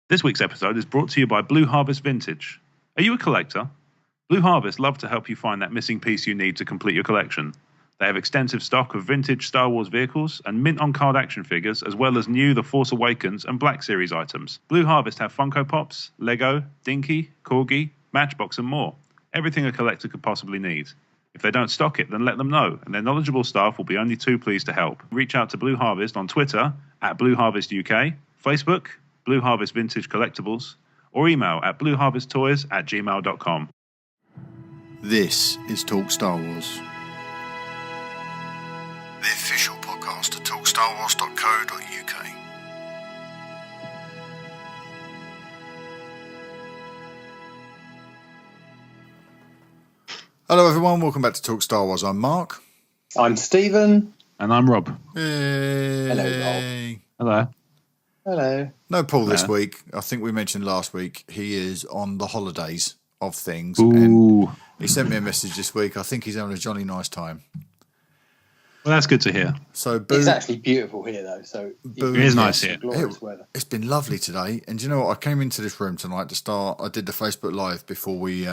This week's episode is brought to you by Blue Harvest Vintage. Are you a collector? Blue Harvest love to help you find that missing piece you need to complete your collection. They have extensive stock of vintage Star Wars vehicles and mint-on-card action figures, as well as new The Force Awakens and Black Series items. Blue Harvest have Funko Pops, Lego, Dinky, Corgi, Matchbox and more. Everything a collector could possibly need. If they don't stock it, then let them know, and their knowledgeable staff will be only too pleased to help. Reach out to Blue Harvest on Twitter at Blue Harvest UK, Facebook, Blue Harvest Vintage Collectibles, or email at blueharvesttoys@gmail.com. This is Talk Star Wars, the official podcast of talkstarwars.co.uk. Hello everyone, welcome back to Talk Star Wars. I'm Mark. I'm Stephen. And I'm Rob. Hey. Hello, Rob. Hello. Hello. No Paul this week. I think we mentioned last week he is on the holidays of things. Ooh. And he sent me a message this week. I think he's having a jolly nice time. Well, that's good to hear. So Boo, it's actually beautiful here, though. So Boo, it is nice here. Glorious weather. It's been lovely today. And do you know what? I came into this room tonight to start. I did the Facebook Live before we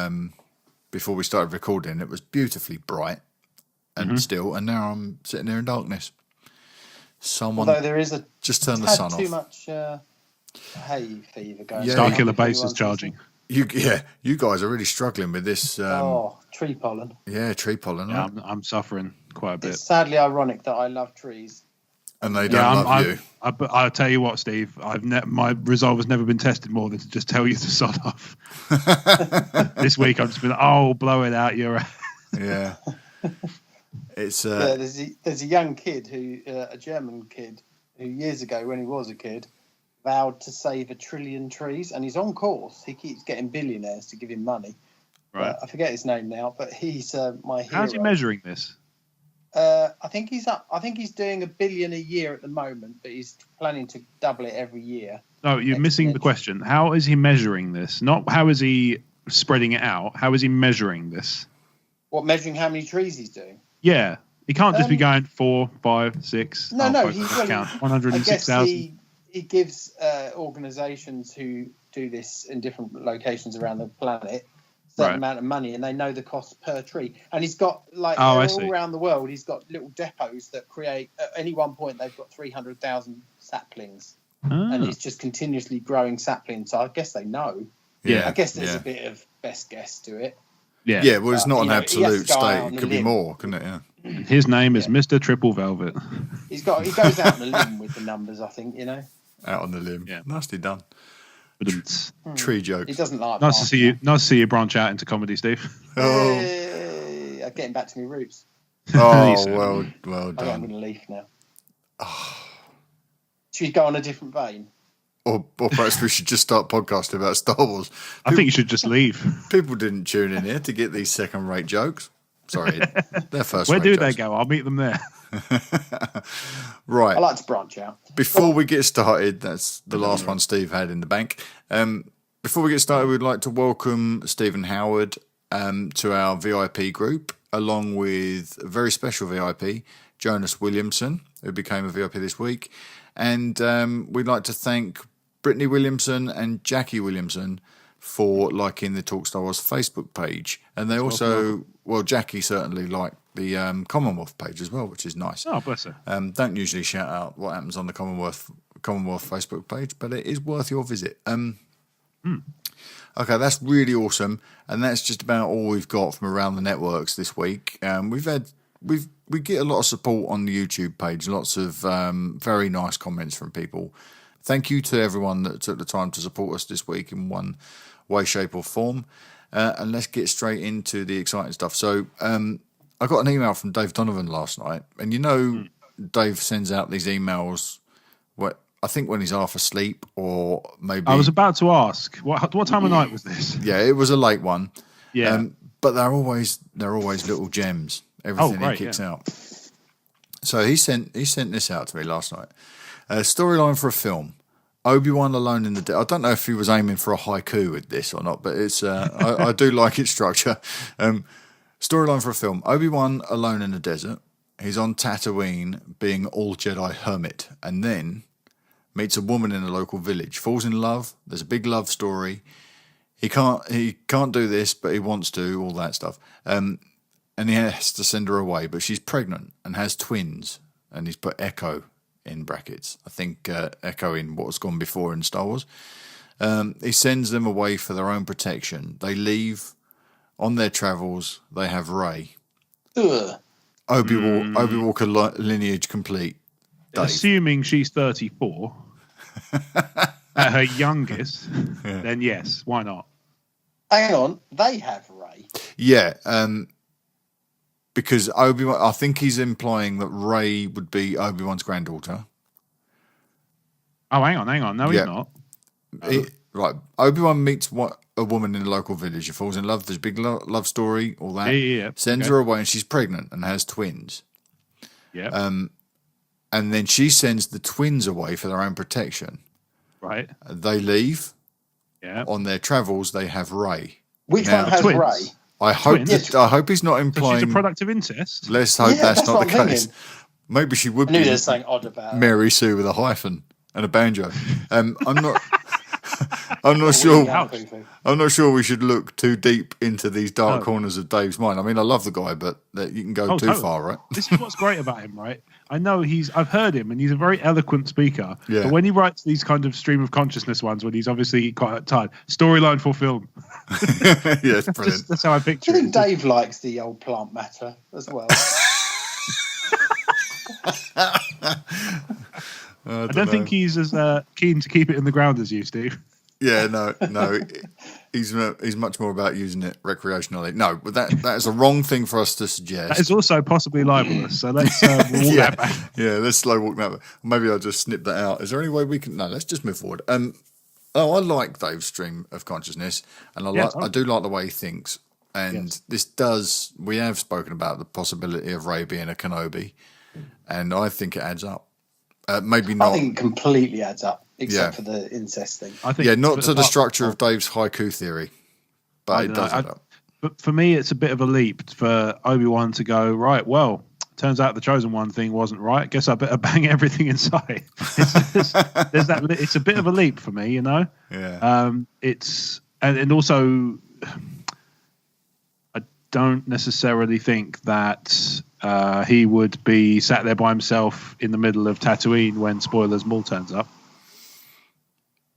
started recording. It was beautifully bright and still. And now I'm sitting there in darkness. Although there is just turn the sun off. Too much hay fever going. Yeah. Starkiller Base is charging. You guys are really struggling with this. Tree pollen. Yeah, tree pollen. Yeah, Right? I'm suffering quite a bit. It's sadly ironic that I love trees. And they don't love you. I'll tell you what, Steve. My resolve has never been tested more than to just tell you to sod off. This week I've just been, blow it out your ass. Yeah. It's there's a young kid a German kid who years ago, when he was a kid, vowed to save 1 trillion trees, and he's on course. He keeps getting billionaires to give him money. Right. I forget his name now, but he's my hero. How's he measuring this? I think he's doing 1 billion a year at the moment, but he's planning to double it every year. No, you're missing the question. How is he measuring this? Not how is he spreading it out. How is he measuring this? What, measuring how many trees he's doing? Yeah. He can't just be going 4, 5, 6. No. Count 106,000. He gives organisations who do this in different locations around the planet a certain amount of money, and they know the cost per tree. And he's got all around the world. He's got little depots that create. At any one point, they've got 300,000 saplings, and he's just continuously growing saplings. So I guess they know. Yeah. I guess there's a bit of best guess to it. Yeah. Yeah. Well, it's not an absolute state. It could be more, couldn't it? Yeah. His name is Mr. Triple Velvet. He goes out on a limb with the numbers, I think, Out on the limb. Yeah. Nicely done. Tree jokes. He doesn't like Nice to see you. Nice to see you branch out into comedy, Steve. Oh. I'm getting back to my roots. Oh, well done. I'm going to leave now. Should we go on a different vein? Or perhaps we should just start podcasting about Star Wars. I think you should just leave. People didn't tune in here to get these second-rate jokes. Sorry, they're first-rate Where do jokes. they go? I'll meet them there. Right. I like to branch out. Before we get started, that's the last one Steve had in the bank. Before we get started, we'd like to welcome Stephen Howard to our VIP group, along with a very special VIP, Jonas Williamson, who became a VIP this week. And we'd like to thank Brittany Williamson and Jackie Williamson for liking the Talk Star Wars Facebook page. And they also, Jackie certainly liked the Commonwealth page as well, which is nice. Oh, bless her. Don't usually shout out what happens on the Commonwealth Facebook page, but it is worth your visit. Okay, that's really awesome, and that's just about all we've got from around the networks this week. We get a lot of support on the YouTube page, lots of very nice comments from people. Thank you to everyone that took the time to support us this week in one way, shape, or form. And let's get straight into the exciting stuff. So, I got an email from Dave Donovan last night, and Dave sends out these emails. I think when he's half asleep, or maybe I was about to ask what time of night was this? Yeah, it was a late one. Yeah, but they're always little gems. Everything he kicks out. So he sent this out to me last night. Storyline for a film. Obi-Wan alone in the desert. I don't know if he was aiming for a haiku with this or not, but it's I do like its structure. Storyline for a film. Obi-Wan alone in the desert. He's on Tatooine being all Jedi hermit. And then meets a woman in a local village, falls in love. There's a big love story. He can't do this, but he wants to, all that stuff. And he has to send her away, but she's pregnant and has twins. And he's put Echo in brackets. I think Echo in what was gone before in Star Wars. He sends them away for their own protection. They leave on their travels. They have Rey. Obi Walker lineage complete. Dave. Assuming she's 34 at her youngest, then yes, why not? Hang on, they have Rey. Yeah, because Obi-Wan, I think he's implying that Rey would be Obi-Wan's granddaughter. Oh, hang on. No, he's not. Right, Obi-Wan meets a woman in a local village. She falls in love. There's a big love story, all that. Yeah. Sends her away, and she's pregnant and has twins. Yeah. And then she sends the twins away for their own protection. Right. They leave. Yeah. On their travels, they have Rey. Which one has twins? Rey? I hope he's not implying. So she's a product of incest. Let's hope that's not the case. Thinking. Maybe she would I knew be there's something odd about Mary Sue with a hyphen and a banjo. I'm not. I'm not sure. I'm not sure we should look too deep into these dark corners of Dave's mind. I mean, I love the guy, but you can go too far, right? This is what's great about him, right? I know I've heard him, and he's a very eloquent speaker. Yeah. But when he writes these kind of stream of consciousness ones, when he's obviously quite tired, storyline for film. Yeah, it's brilliant. That's how I picture it. I think Dave likes the old plant matter as well. I don't think he's as keen to keep it in the ground as you, Steve. Yeah, no. He's much more about using it recreationally. No, but that is a wrong thing for us to suggest. That is also possibly libelous. So let's walk that back. Yeah, let's slow walk that back. Maybe I'll just snip that out. Is there any way we can? No, let's just move forward. I like Dave's stream of consciousness, and I do like the way he thinks. And we have spoken about the possibility of Rey being a Kenobi, and I think it adds up. Maybe not. I think it completely adds up, except for the incest thing. I think not to the structure of Dave's haiku theory, but it does add up. But for me, it's a bit of a leap for Obi-Wan to go, right, well, turns out the Chosen One thing wasn't right. Guess I better bang everything inside. It's a bit of a leap for me, you know? Yeah. And also, I don't necessarily think that he would be sat there by himself in the middle of Tatooine when spoilers Maul turns up.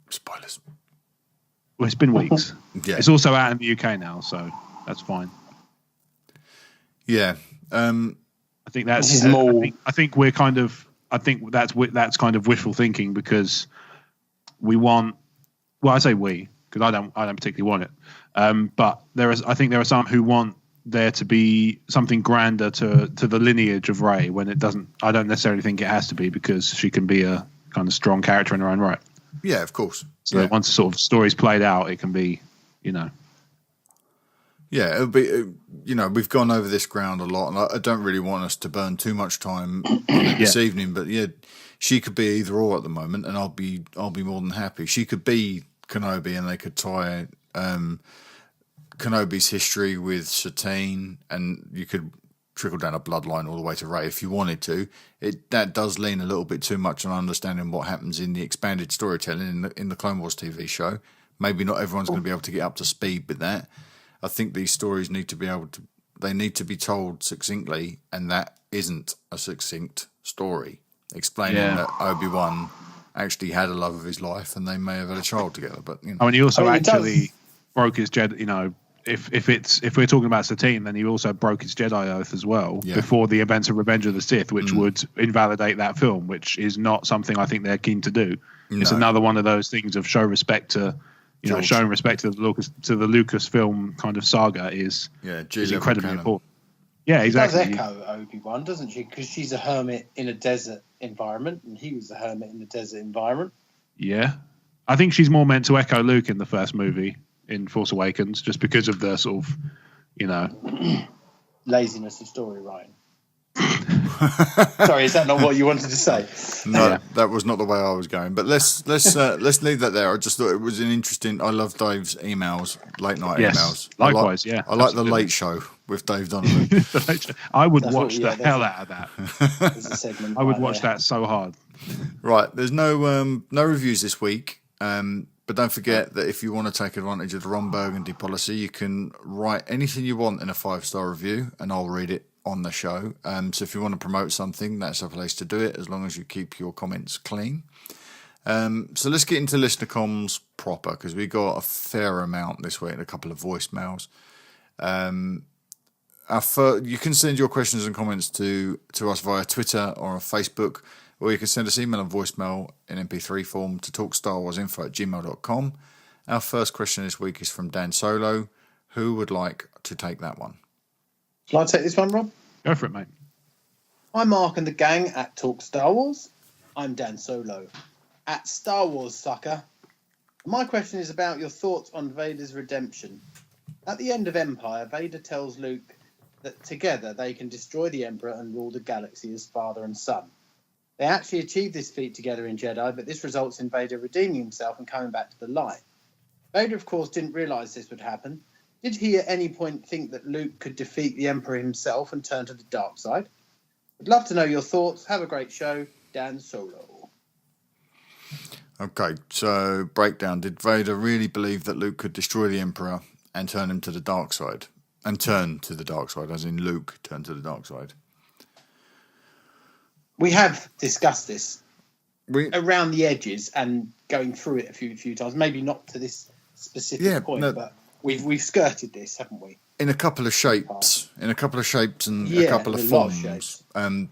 Spoilers. Well, it's been weeks. Yeah. It's also out in the UK now, so that's fine. Yeah. I think that's. I think we're kind of. I think that's kind of wishful thinking because we want. Well, I say we because I don't particularly want it. But I think there are some who want there to be something grander to the lineage of Rey when it doesn't. I don't necessarily think it has to be because she can be a kind of strong character in her own right. Yeah, of course. So once the sort of story's played out, it can be, you know. Yeah, it'll be. We've gone over this ground a lot, and I don't really want us to burn too much time on it this evening. But yeah, she could be either or at the moment, and I'll be more than happy. She could be Kenobi, and they could tie Kenobi's history with Satine, and you could trickle down a bloodline all the way to Rey if you wanted to. That does lean a little bit too much on understanding what happens in the expanded storytelling in the Clone Wars TV show. Maybe not everyone's going to be able to get up to speed with that. I think these stories need to be told succinctly, and that isn't a succinct story explaining that Obi-Wan actually had a love of his life and they may have had a child together. But I mean, he also broke his Jedi. You know, if we're talking about Satine, then he also broke his Jedi oath as well before the events of Revenge of the Sith, which would invalidate that film, which is not something I think they're keen to do. No. It's another one of those things of show respect to. Showing respect to the Lucasfilm kind of saga is incredibly important. Yeah, exactly. She does echo Obi-Wan, doesn't she? Because she's a hermit in a desert environment, and he was a hermit in a desert environment. Yeah, I think she's more meant to echo Luke in the first movie in Force Awakens, just because of the sort of, laziness of story writing. Sorry, is that not what you wanted to say? No, that was not the way I was going. But let's leave that there. I just thought it was an interesting. I love Dave's emails, late night emails. Likewise, I like the Late Show with Dave Donovan. I would watch the hell out of that. I would watch that so hard. Right, there's no reviews this week, but don't forget that if you want to take advantage of the Ron Burgundy policy, you can write anything you want in a 5-star review, and I'll read it on the show. So if you want to promote something, that's a place to do it, as long as you keep your comments clean. So let's get into listener comms proper, because we got a fair amount this week, a couple of voicemails. You can send your questions and comments to us via Twitter or on Facebook, or you can send us email and voicemail in MP3 form to talkstarwarsinfo@gmail.com. Our first question this week is from Dan Solo. Who would like to take that one? Shall I take this one, Rob? Go for it, mate. Hi, Mark and the gang at Talk Star Wars. I'm Dan Solo at Star Wars Sucker. My question is about your thoughts on Vader's redemption. At the end of Empire, Vader tells Luke that together they can destroy the Emperor and rule the galaxy as father and son. They actually achieve this feat together in Jedi, but this results in Vader redeeming himself and coming back to the light. Vader, of course, didn't realise this would happen. Did he at any point think that Luke could defeat the Emperor himself and turn to the dark side? I'd love to know your thoughts. Have a great show. Dan Solo. Okay, so breakdown. Did Vader really believe that Luke could destroy the Emperor and turn him to the dark side? And turn to the dark side, as in Luke turn to the dark side? We have discussed this around the edges and going through it a few times. Maybe not to this specific point, but we've skirted this, haven't we? In a couple of shapes, and a couple of forms.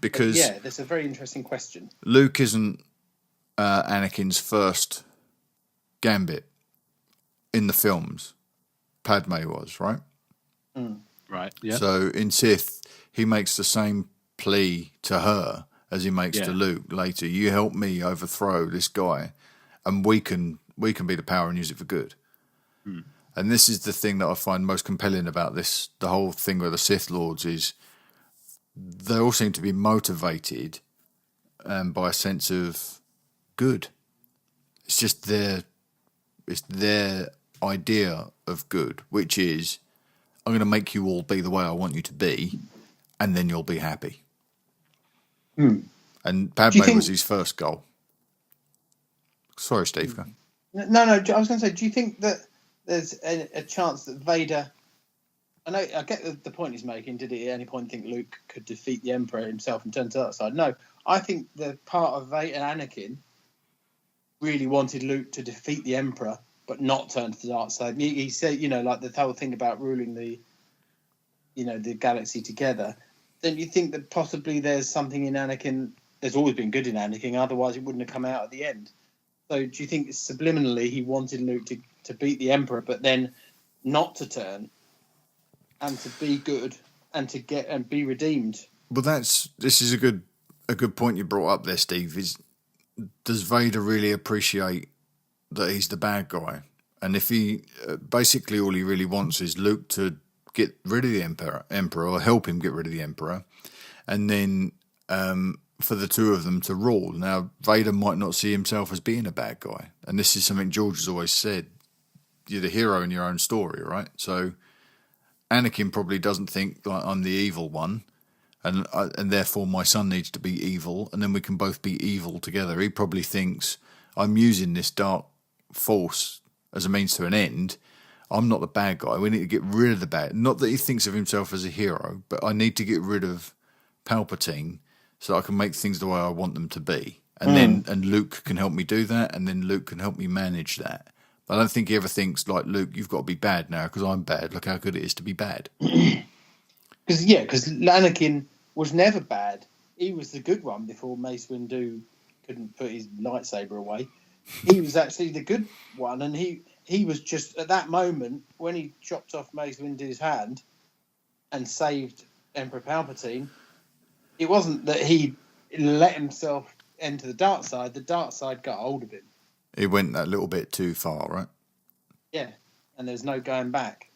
Because that's a very interesting question. Luke isn't Anakin's first gambit in the films. Padme was, right? Mm. Right. Yeah. So in Sith, he makes the same plea to her as he makes to Luke later. You help me overthrow this guy, and we can be the power and use it for good. Mm. And this is the thing that I find most compelling about this. The whole thing with the Sith Lords is they all seem to be motivated by a sense of good. It's just their idea of good, which is, I'm going to make you all be the way I want you to be, and then you'll be happy. Hmm. And Padme was his first goal. Sorry, Steve. No. I was going to say, do you think that there's a chance that Vader... I get the point he's making. Did he at any point think Luke could defeat the Emperor himself and turn to the other side? No. I think the part of Vader and Anakin really wanted Luke to defeat the Emperor, but not turn to the dark side. He said, like the whole thing about ruling the galaxy together. Then you think that possibly there's something in Anakin. There's always been good in Anakin, otherwise it wouldn't have come out at the end. So do you think subliminally he wanted Luke to beat the Emperor, but then not to turn and to be good and to get and be redeemed? Well, this is a good point you brought up there, Steve. Does Vader really appreciate that he's the bad guy? And if he basically all he really wants is Luke to get rid of the Emperor, or help him get rid of the Emperor, and then for the two of them to rule. Now, Vader might not see himself as being a bad guy, and this is something George has always said. You're the hero in your own story, right? So Anakin probably doesn't think like I'm the evil one, and therefore my son needs to be evil, and then we can both be evil together. He probably thinks I'm using this dark force as a means to an end. I'm not the bad guy. We need to get rid of the bad. Not that he thinks of himself as a hero, but I need to get rid of Palpatine so I can make things the way I want them to be. And Luke can help me do that, and then Luke can help me manage that. But I don't think he ever thinks, like, Luke, you've got to be bad now because I'm bad. Look how good it is to be bad. Because Anakin was never bad. He was the good one before Mace Windu couldn't put his lightsaber away. He was actually the good one, and he was just, at that moment, when he chopped off Mace Windu's hand and saved Emperor Palpatine, it wasn't that he let himself enter the dark side. The dark side got hold of him. He went that little bit too far, right? Yeah, and there's no going back.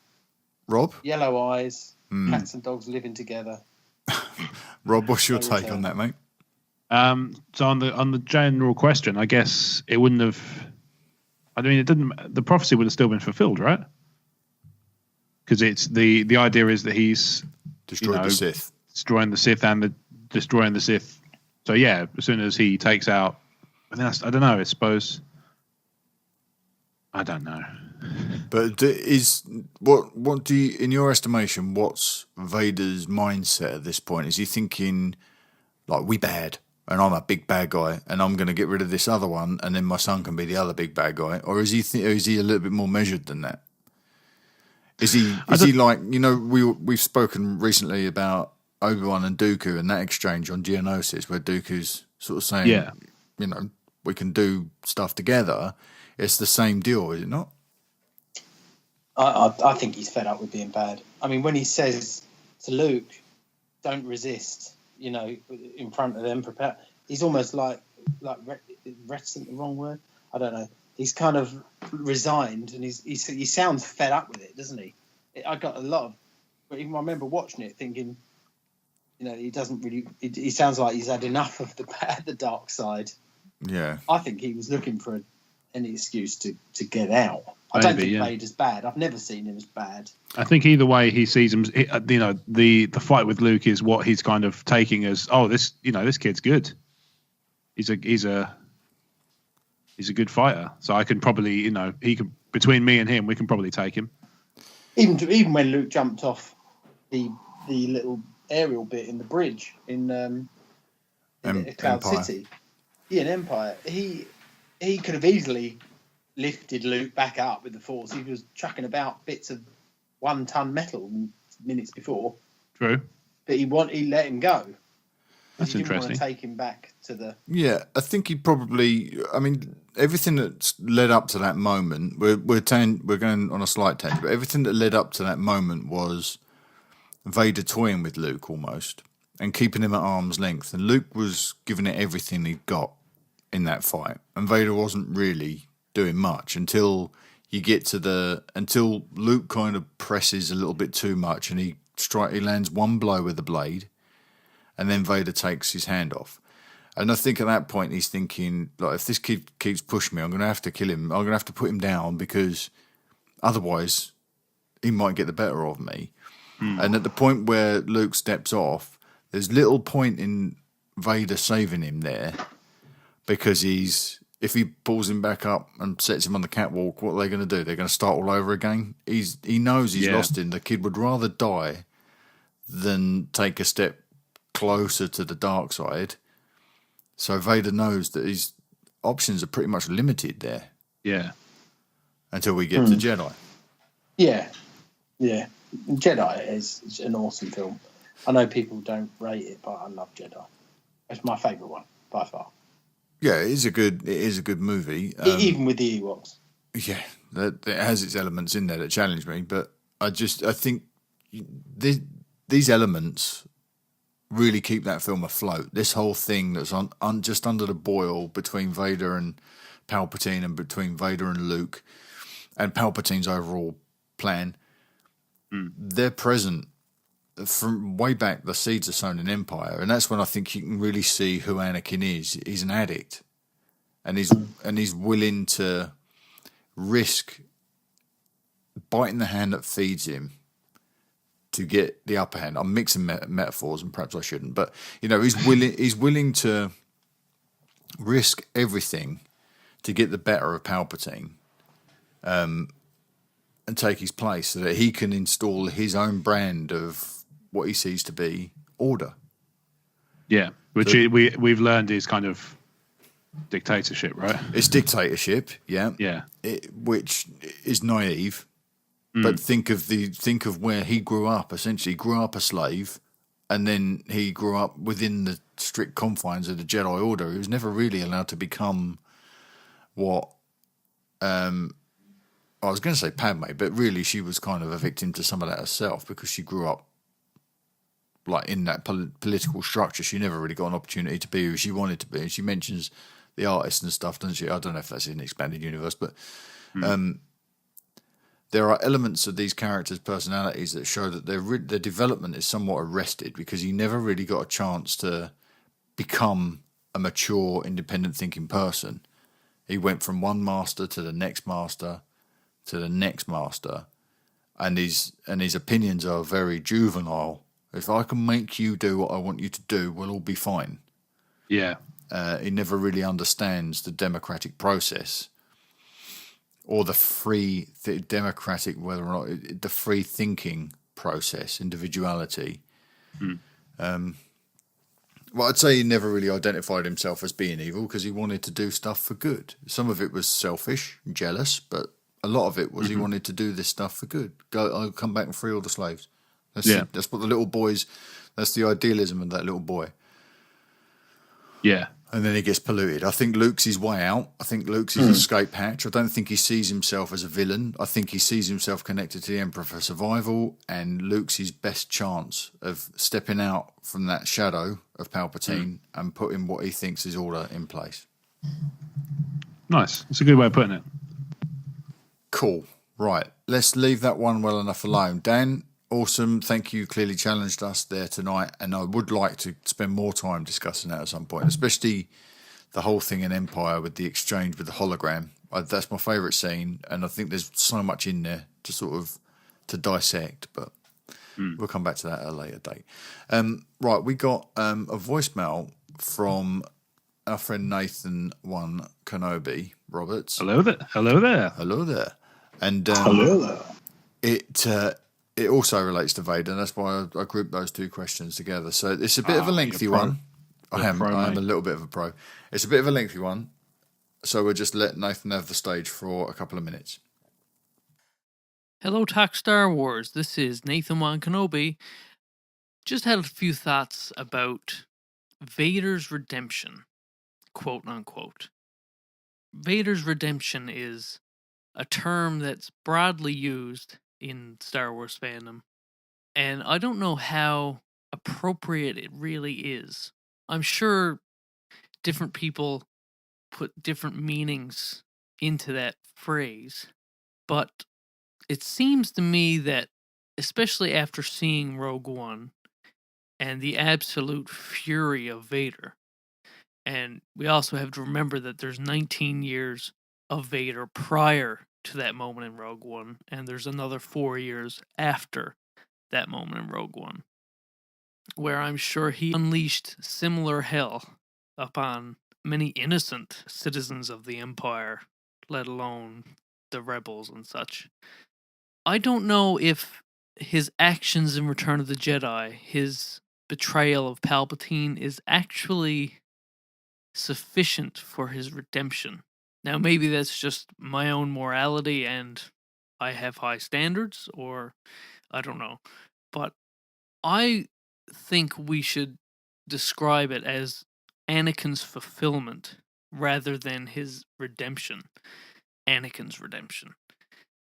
Rob? Yellow eyes, cats and dogs living together. Rob, what's your take on that, mate? So on the general question, I guess it wouldn't have. I mean, it didn't. The prophecy would have still been fulfilled, right? Because it's the idea is that he's destroyed the Sith, destroying the Sith, and destroying the Sith So yeah, as soon as he takes out, I don't know. I suppose I don't know. But what do you, in your estimation, what's Vader's mindset at this point? Is he thinking like, we bad and I'm a big bad guy and I'm going to get rid of this other one and then my son can be the other big bad guy, or is he a little bit more measured than that? Is he like, we've spoken recently about Obi-Wan and Dooku and that exchange on Geonosis where Dooku's sort of saying, we can do stuff together. It's the same deal, is it not? I think he's fed up with being bad. I mean, when he says to Luke, "Don't resist," in front of them, prepare. He's almost like reticent, the wrong word. I don't know. He's kind of resigned, and he sounds fed up with it, doesn't he? I got a lot of. But even I remember watching it, thinking, he doesn't really. He sounds like he's had enough of the dark side. Yeah. I think he was looking for any excuse to get out. I don't think Vader's bad. I've never seen him as bad. I think either way he sees him. The fight with Luke is what he's kind of taking as, this kid's good. He's a good fighter. So I can probably, he can, between me and him, we can probably take him. Even when Luke jumped off the little aerial bit in the bridge in Cloud Empire. City, in Empire, he could have easily lifted Luke back up with the Force. He was chucking about bits of 1-ton metal minutes before. True. But he let him go. That's he didn't interesting. Want to take him back to the... Yeah, I think he probably... I mean, everything that's led up to that moment... We're going on a slight tangent, but everything that led up to that moment was Vader toying with Luke almost and keeping him at arm's length. And Luke was giving it everything he'd got in that fight. And Vader wasn't really doing much until Luke kind of presses a little bit too much and he lands one blow with the blade and then Vader takes his hand off. And I think at that point he's thinking, like, if this kid keeps pushing me, I'm going to have to kill him. I'm going to have to put him down because otherwise he might get the better of me. And at the point where Luke steps off, there's little point in Vader saving him there because if he pulls him back up and sets him on the catwalk, what are they going to do? They're going to start all over again. He knows he's lost him. The kid would rather die than take a step closer to the dark side. So Vader knows that his options are pretty much limited there. Yeah. Until we get to Jedi. Yeah. Yeah. Jedi is an awesome film. I know people don't rate it, but I love Jedi. It's my favourite one, by far. Yeah, it is a good movie. Even with the Ewoks. Yeah, it has its elements in there that challenge me, but I think these elements really keep that film afloat. This whole thing that's on just under the boil between Vader and Palpatine and between Vader and Luke and Palpatine's overall plan, they're present from way back. The seeds are sown in Empire, and that's when I think you can really see who Anakin is. He's an addict, and he's willing to risk biting the hand that feeds him to get the upper hand. I'm mixing metaphors, and perhaps I shouldn't, but he's willing to risk everything to get the better of Palpatine, and take his place so that he can install his own brand of what he sees to be order. Yeah, which we've learned is kind of dictatorship, right? It's dictatorship, yeah. Yeah. Which is naive. But think of where he grew up. Essentially, he grew up a slave, and then he grew up within the strict confines of the Jedi Order. He was never really allowed to become what I was going to say Padme, but really she was kind of a victim to some of that herself because she grew up like in that political structure. She never really got an opportunity to be who she wanted to be. And she mentions the artists and stuff, doesn't she? I don't know if that's in the expanded universe, but there are elements of these characters' personalities that show that their development is somewhat arrested because he never really got a chance to become a mature, independent thinking person. He went from one master to the next master to the next master, and his opinions are very juvenile. If I can make you do what I want you to do, we'll all be fine. Yeah. He never really understands the democratic process or the democratic, whether or not the free thinking process, individuality. Well, I'd say he never really identified himself as being evil because he wanted to do stuff for good. Some of it was selfish and jealous, but a lot of it was he wanted to do this stuff for good. I'll come back and free all the slaves. That's what the little boys, that's the idealism of that little boy. Yeah. And then he gets polluted. I think Luke's his way out. I think Luke's his escape hatch. I don't think he sees himself as a villain. I think he sees himself connected to the Emperor for survival, and Luke's his best chance of stepping out from that shadow of Palpatine and putting what he thinks is order in place. Nice. That's a good way of putting it. Cool. Right. Let's leave that one well enough alone. Dan, awesome. Thank you. Clearly challenged us there tonight. And I would like to spend more time discussing that at some point, especially the whole thing in Empire with the exchange with the hologram. That's my favourite scene. And I think there's so much in there to sort of to dissect, but we'll come back to that at a later date. Right. We got a voicemail from our friend Nathan One Kenobi Roberts. Hello there. Hello there. Hello there. And Hello there. It also relates to Vader, and that's why I grouped those two questions together. So it's a bit of a lengthy one. I am a little bit of a pro. It's a bit of a lengthy one, so we'll just let Nathan have the stage for a couple of minutes. Hello, Talk Star Wars. This is Nathan Wan Kenobi. Just had a few thoughts about Vader's redemption, quote unquote. Vader's redemption is a term that's broadly used in Star Wars fandom, and I don't know how appropriate it really is. I'm sure different people put different meanings into that phrase, but it seems to me that, especially after seeing Rogue One and the absolute fury of Vader, and we also have to remember that there's 19 years of Vader prior to that moment in Rogue One, and there's another 4 years after that moment in Rogue One, where I'm sure he unleashed similar hell upon many innocent citizens of the Empire, let alone the rebels and such. I don't know if his actions in Return of the Jedi, his betrayal of Palpatine, is actually sufficient for his redemption. Now, maybe that's just my own morality and I have high standards, or I don't know. But I think we should describe it as Anakin's fulfillment rather than his redemption. Anakin's redemption.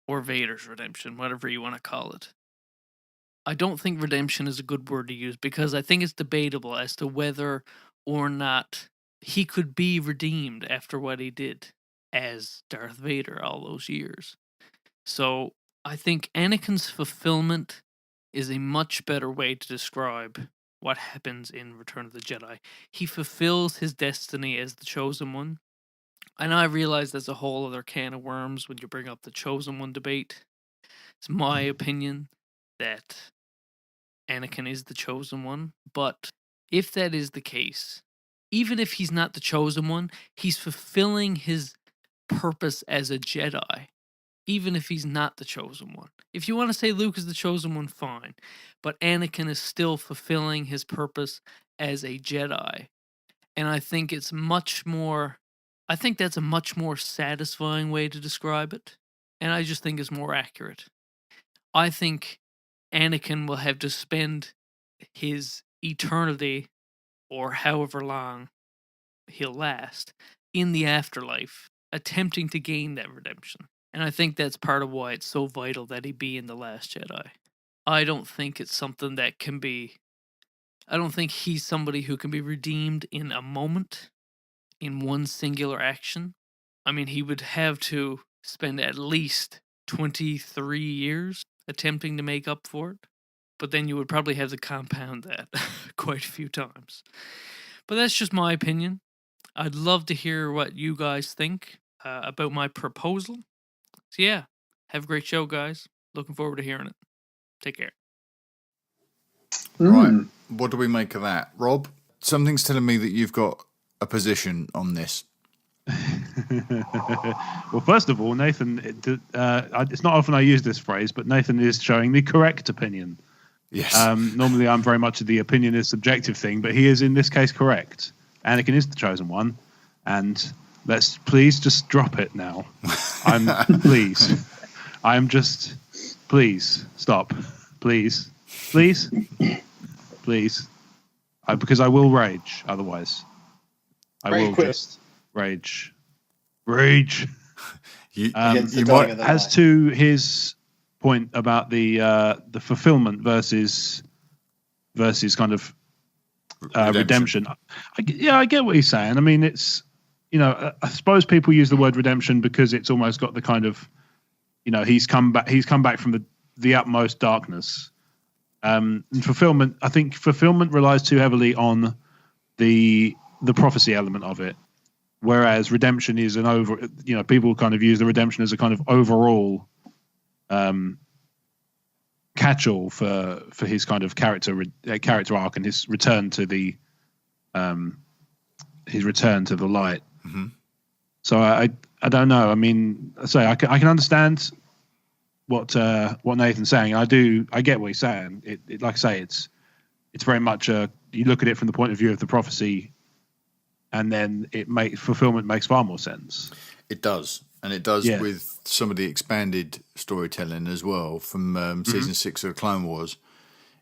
Or Vader's redemption, whatever you want to call it. I don't think redemption is a good word to use because I think it's debatable as to whether or not he could be redeemed after what he did as Darth Vader all those years. So I think Anakin's fulfillment is a much better way to describe what happens in Return of the Jedi. He fulfills his destiny as the Chosen One. And I realize there's a whole other can of worms when you bring up the Chosen One debate. It's my opinion that Anakin is the Chosen One. But if that is the case, even if he's not the Chosen One, he's fulfilling his purpose as a Jedi. Even if he's not the Chosen One. If you want to say Luke is the Chosen One, fine. But Anakin is still fulfilling his purpose as a Jedi. And I think it's much more... I think that's a much more satisfying way to describe it. And I just think it's more accurate. I think Anakin will have to spend his eternity, or however long he'll last, in the afterlife, attempting to gain that redemption. And I think that's part of why it's so vital that he be in The Last Jedi. I don't think it's something that can be... I don't think he's somebody who can be redeemed in a moment, in one singular action. I mean, he would have to spend at least 23 years attempting to make up for it. But then you would probably have to compound that quite a few times. But that's just my opinion. I'd love to hear what you guys think about my proposal. So yeah, have a great show, guys. Looking forward to hearing it. Take care. Right. What do we make of that? Rob? something's telling me that you've got a position on this. Well, first of all, Nathan, it's not often I use this phrase, but Nathan is showing the correct opinion. Yes. Normally, I'm very much the opinion is subjective thing, but he is in this case correct. Anakin is the chosen one, and let's please just drop it now. Please stop, please, because I will rage otherwise. I will just rage. You might, as to his point about the fulfillment versus kind of redemption. I get what he's saying. I mean, it's, I suppose people use the word redemption because it's almost got the kind of, he's come back from the utmost darkness. And fulfillment, I think fulfillment relies too heavily on the prophecy element of it, whereas redemption is people kind of use the redemption as a kind of overall catch-all for his kind of character arc and his return to the light. Mm-hmm. So I don't know. I mean, I can understand what Nathan's saying. I get what he's saying. It like I say, it's very much you look at it from the point of view of the prophecy, and then fulfillment makes far more sense. It does, and it does with some of the expanded storytelling as well from season 6 of the Clone Wars.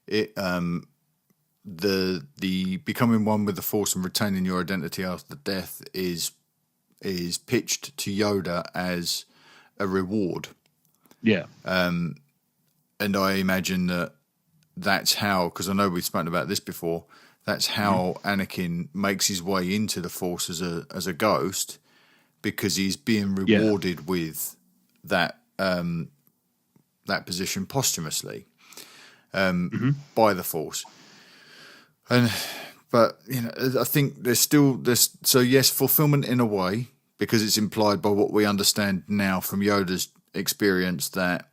It the becoming one with the Force and retaining your identity after death is pitched to Yoda as a reward. Yeah. And I imagine that's how, because I know we've spoken about this before, that's how Anakin makes his way into the Force as a ghost, because he's being rewarded with that position posthumously by the Force. But I think there's so yes, fulfillment in a way, because it's implied by what we understand now from Yoda's experience that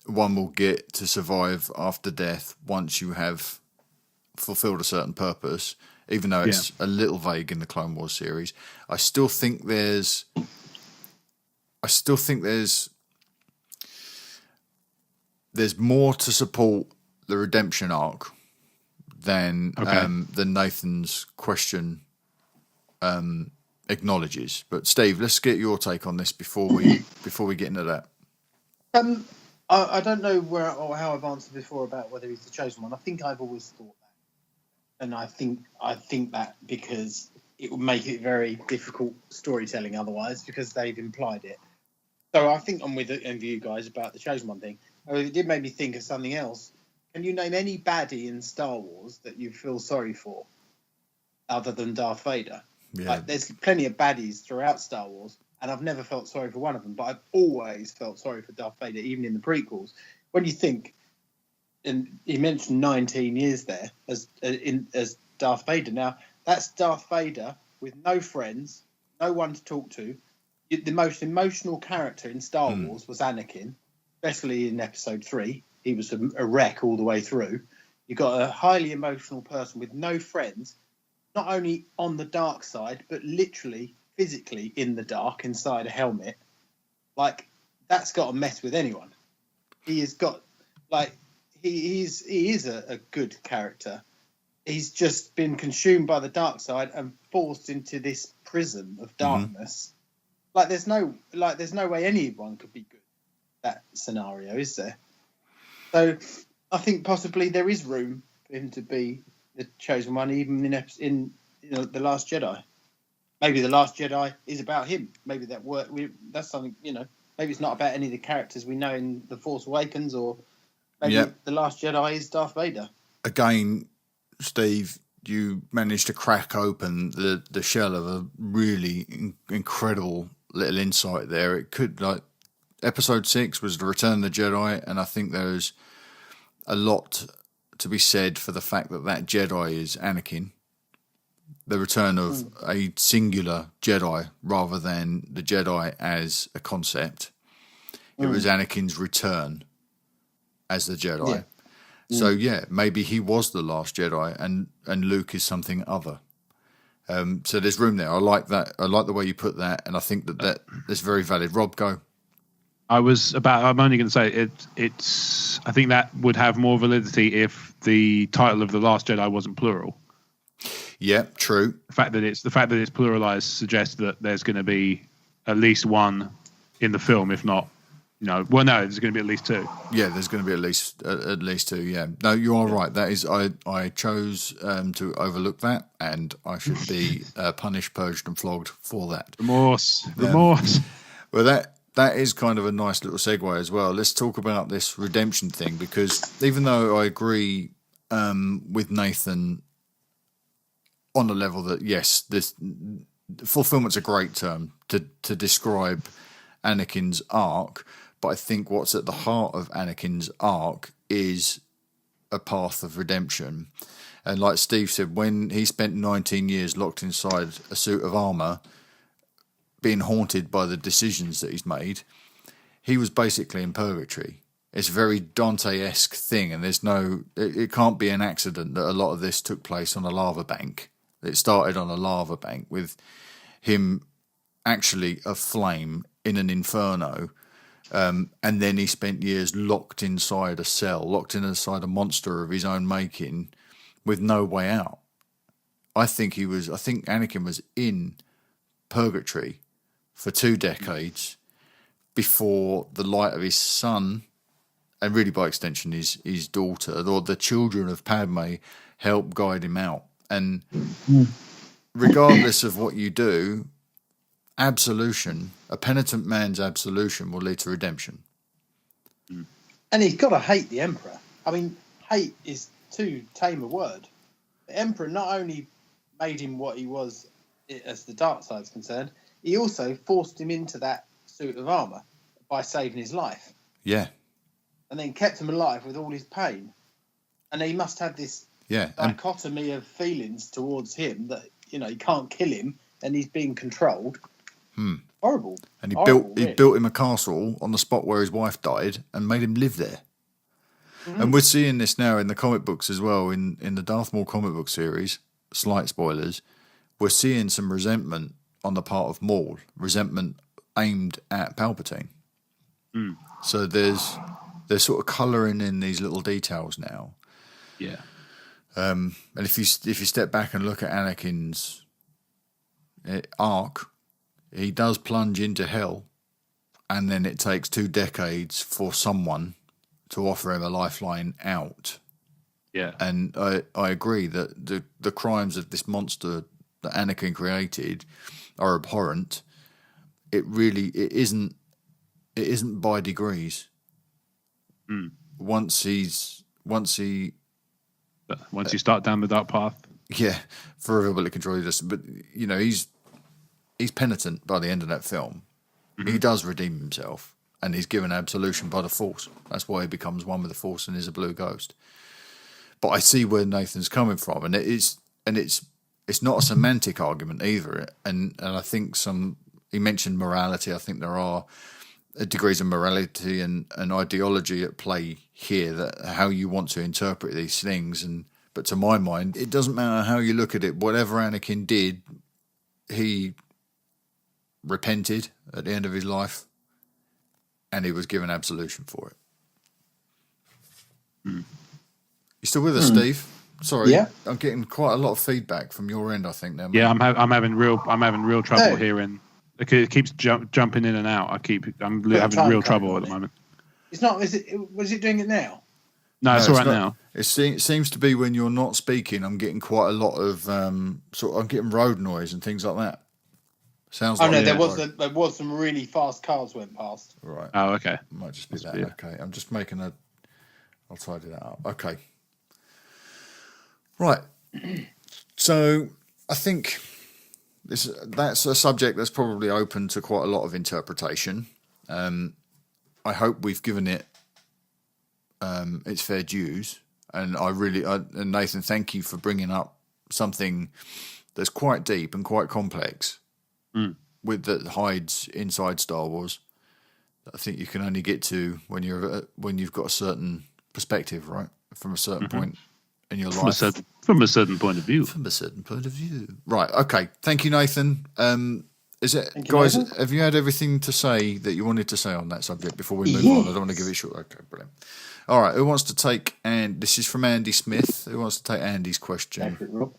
one will get to survive after death once you have fulfilled a certain purpose, even though it's a little vague in the Clone Wars series. I still think there's more to support the redemption arc than Nathan's question acknowledges. But Steve, let's get your take on this before we get into that. I don't know how I've answered before about whether he's the chosen one. I think I've always thought that, and I think that because it would make it very difficult storytelling otherwise, because they've implied it. So I think I'm with you guys about the chosen one thing. It did make me think of something else. Can you name any baddie in Star Wars that you feel sorry for, other than Darth Vader? Yeah. Like, there's plenty of baddies throughout Star Wars, and I've never felt sorry for one of them, but I've always felt sorry for Darth Vader, even in the prequels. When you think, and he mentioned 19 years there as Darth Vader. Now, that's Darth Vader with no friends, no one to talk to. The most emotional character in Star Wars was Anakin, especially in Episode 3. He was a wreck all the way through. You got a highly emotional person with no friends, not only on the dark side, but literally, physically in the dark inside a helmet. Like, that's got to mess with anyone. He has got, like, he is a good character. He's just been consumed by the dark side and forced into this prison of darkness. There's no way anyone could be good. That scenario, is there? So I think possibly there is room for him to be the chosen one, even in The Last Jedi. Maybe The Last Jedi is about him. Maybe that's something, maybe it's not about any of the characters we know in The Force Awakens, or maybe The Last Jedi is Darth Vader. Again, Steve, you managed to crack open the shell of a really incredible little insight there. It could, Episode 6 was The Return of the Jedi, and I think there's a lot to be said for the fact that Jedi is Anakin. The return of a singular Jedi rather than the Jedi as a concept. It was Anakin's return as the Jedi. So maybe he was the last Jedi and Luke is something other. So there's room there. I like that. I like the way you put that, and I think that is very valid. Rob, go. I'm only going to say it's. I think that would have more validity if the title of The Last Jedi wasn't plural. Yeah, true. The fact that it's pluralized suggests that there's going to be at least one in the film, if not, well, no, there's going to be at least two. Yeah, there's going to be at least two. Yeah, no, you are right. That is, I chose to overlook that, and I should be punished, purged, and flogged for that. Remorse. Well, that is kind of a nice little segue as well. Let's talk about this redemption thing, because even though I agree with Nathan on the level that, yes, this fulfillment's a great term to describe Anakin's arc, but I think what's at the heart of Anakin's arc is a path of redemption. And like Steve said, when he spent 19 years locked inside a suit of armor, being haunted by the decisions that he's made, he was basically in purgatory. It's a very Dante-esque thing, and it can't be an accident that a lot of this took place on a lava bank. It started on a lava bank with him actually aflame in an inferno, and then he spent years locked inside a cell, locked inside a monster of his own making, with no way out. I think Anakin was in purgatory for 2 decades before the light of his son, and really by extension his daughter, or the children of Padme, helped guide him out. And regardless of what you do, absolution, a penitent man's absolution, will lead to redemption. And he's got to hate the Emperor. I mean, hate is too tame a word. The Emperor not only made him what he was as the dark side's concerned, he also forced him into that suit of armour by saving his life. Yeah. And then kept him alive with all his pain. And he must have this dichotomy of feelings towards him that, you can't kill him and he's being controlled. Horrible. And he built him a castle on the spot where his wife died and made him live there. And we're seeing this now in the comic books as well, in the Darth Maul comic book series, slight spoilers, we're seeing some resentment on the part of Maul, resentment aimed at Palpatine. So there's sort of colouring in these little details now. Yeah. And if you step back and look at Anakin's arc, he does plunge into hell, and then it takes 2 decades for someone to offer him a lifeline out. Yeah. And I agree that the crimes of this monster that Anakin created are abhorrent. It isn't by degrees. Once you start down the dark path. Yeah, forever will it control you. But he's penitent by the end of that film. He does redeem himself, and he's given absolution by the Force. That's why he becomes one with the Force and is a blue ghost. But I see where Nathan's coming from, and it's not a semantic argument either. And I think he mentioned morality. I think there are degrees of morality and ideology at play here, that how you want to interpret these things. But to my mind, it doesn't matter how you look at it. Whatever Anakin did, he repented at the end of his life, and he was given absolution for it. You still with us, Steve? Sorry, yeah. I'm getting quite a lot of feedback from your end, I think. Now, yeah, I'm having real trouble hearing. It keeps jumping in and out. I'm having real trouble at the moment. It's not. Was it doing it now? No, it's all right now. It seems to be when you're not speaking, I'm getting quite a lot of I'm getting road noise and things like that. Sounds like there was some really fast cars went past. Right. Oh, okay. Might just be that. Okay. I'm just making I'll tidy that up. Okay. Right. So I think that's a subject that's probably open to quite a lot of interpretation. I hope we've given it its fair dues, and and Nathan, thank you for bringing up something that's quite deep and quite complex, that hides inside Star Wars. That I think you can only get to when you've got a certain perspective, right, from a certain point in your from life. From a certain point of view. From a certain point of view. Right. Okay. Thank you, Nathan. Is it, Thank you, guys? Nathan. Have you had everything to say that you wanted to say on that subject before we move on? I don't want to give it short. Okay, brilliant. All right. Who wants to take? And this is from Andy Smith. Who wants to take Andy's question? Go for it, Rob.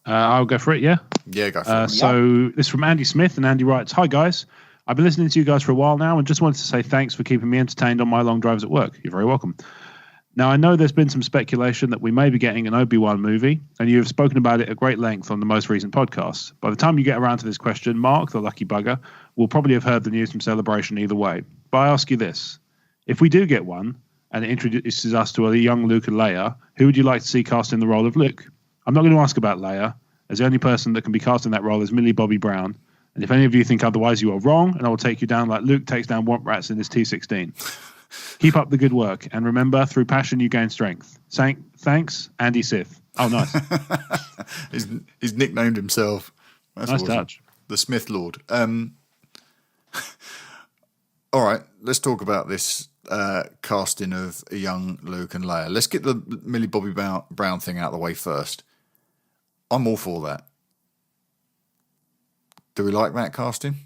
I'll go for it. Yeah. Yeah, go for it. So this is from Andy Smith, and Andy writes, "Hi guys, I've been listening to you guys for a while now, and just wanted to say thanks for keeping me entertained on my long drives at work. You're very welcome. Now, I know there's been some speculation that we may be getting an Obi-Wan movie, and you have spoken about it at great length on the most recent podcasts. By the time you get around to this question, Mark, the lucky bugger, will probably have heard the news from Celebration either way. But I ask you this. If we do get one, and it introduces us to a young Luke and Leia, who would you like to see cast in the role of Luke? I'm not going to ask about Leia, as the only person that can be cast in that role is Millie Bobby Brown. And if any of you think otherwise, you are wrong, and I will take you down like Luke takes down Womp Rats in his T-16. Keep up the good work, and remember, through passion you gain strength. Thanks, Andy Sith." Oh, nice. he's nicknamed himself. That's nice awesome. touch. The Smith Lord. All right, let's talk about this casting of a young Luke and Leia. Let's get the Millie Bobby Brown thing out of the way first. I'm all for that. Do we like that casting?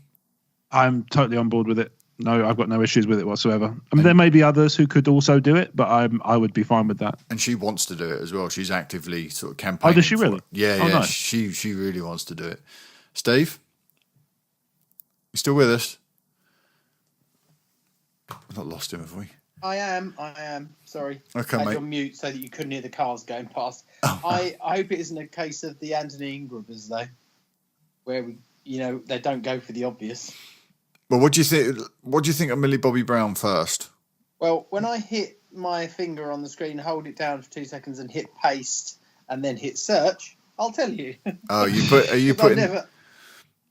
I'm totally on board with it. No, I've got no issues with it whatsoever. I mean, there may be others who could also do it, but I would be fine with that. And she wants to do it as well. She's actively sort of campaigning. Oh, does she really? Yeah, oh, yeah. Nice. She really wants to do it. Steve, you still with us? We've not lost him, have we? I am. Sorry. Okay, I had mate. you on mute so that you couldn't hear the cars going past. Oh. I hope it isn't a case of the Anthony Ingram brothers, though, where they don't go for the obvious. Well, what do you think? What do you think of Millie Bobby Brown first? Well, when I hit my finger on the screen, hold it down for 2 seconds, and hit paste, and then hit search, I'll tell you. Oh, are you putting? I've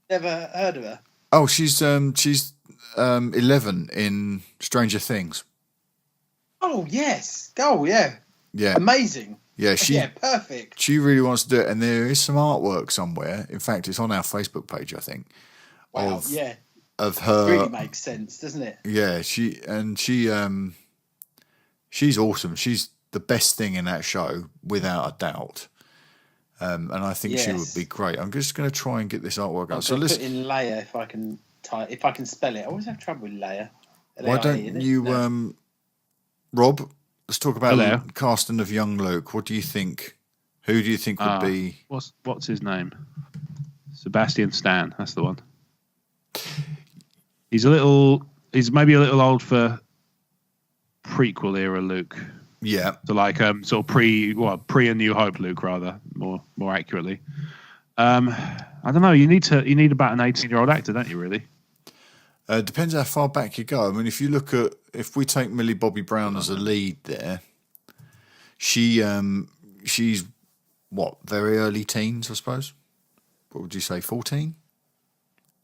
never heard of her. Oh, she's 11 in Stranger Things. Oh yes. Oh yeah. Yeah. Amazing. Yeah, perfect. She really wants to do it, and there is some artwork somewhere. In fact, it's on our Facebook page, I think. Wow. Of her. It really makes sense, doesn't it? Yeah, she's awesome. She's the best thing in that show, without a doubt. And I think she would be great. I'm just going to try and get this artwork out. So let's put in Leia if I can spell it. I always have trouble with Leia. Why don't you, Rob? Let's talk about the casting of young Luke. What do you think? Who do you think would be? What's his name? Sebastian Stan. That's the one. He's maybe a little old for prequel era Luke. Yeah. So like sort of pre A New Hope Luke, rather more accurately. I don't know. You need about an 18-year-old actor, don't you? Really? Depends how far back you go. I mean, if we take Millie Bobby Brown as a lead there, she's what, very early teens, I suppose. What would you say, 14?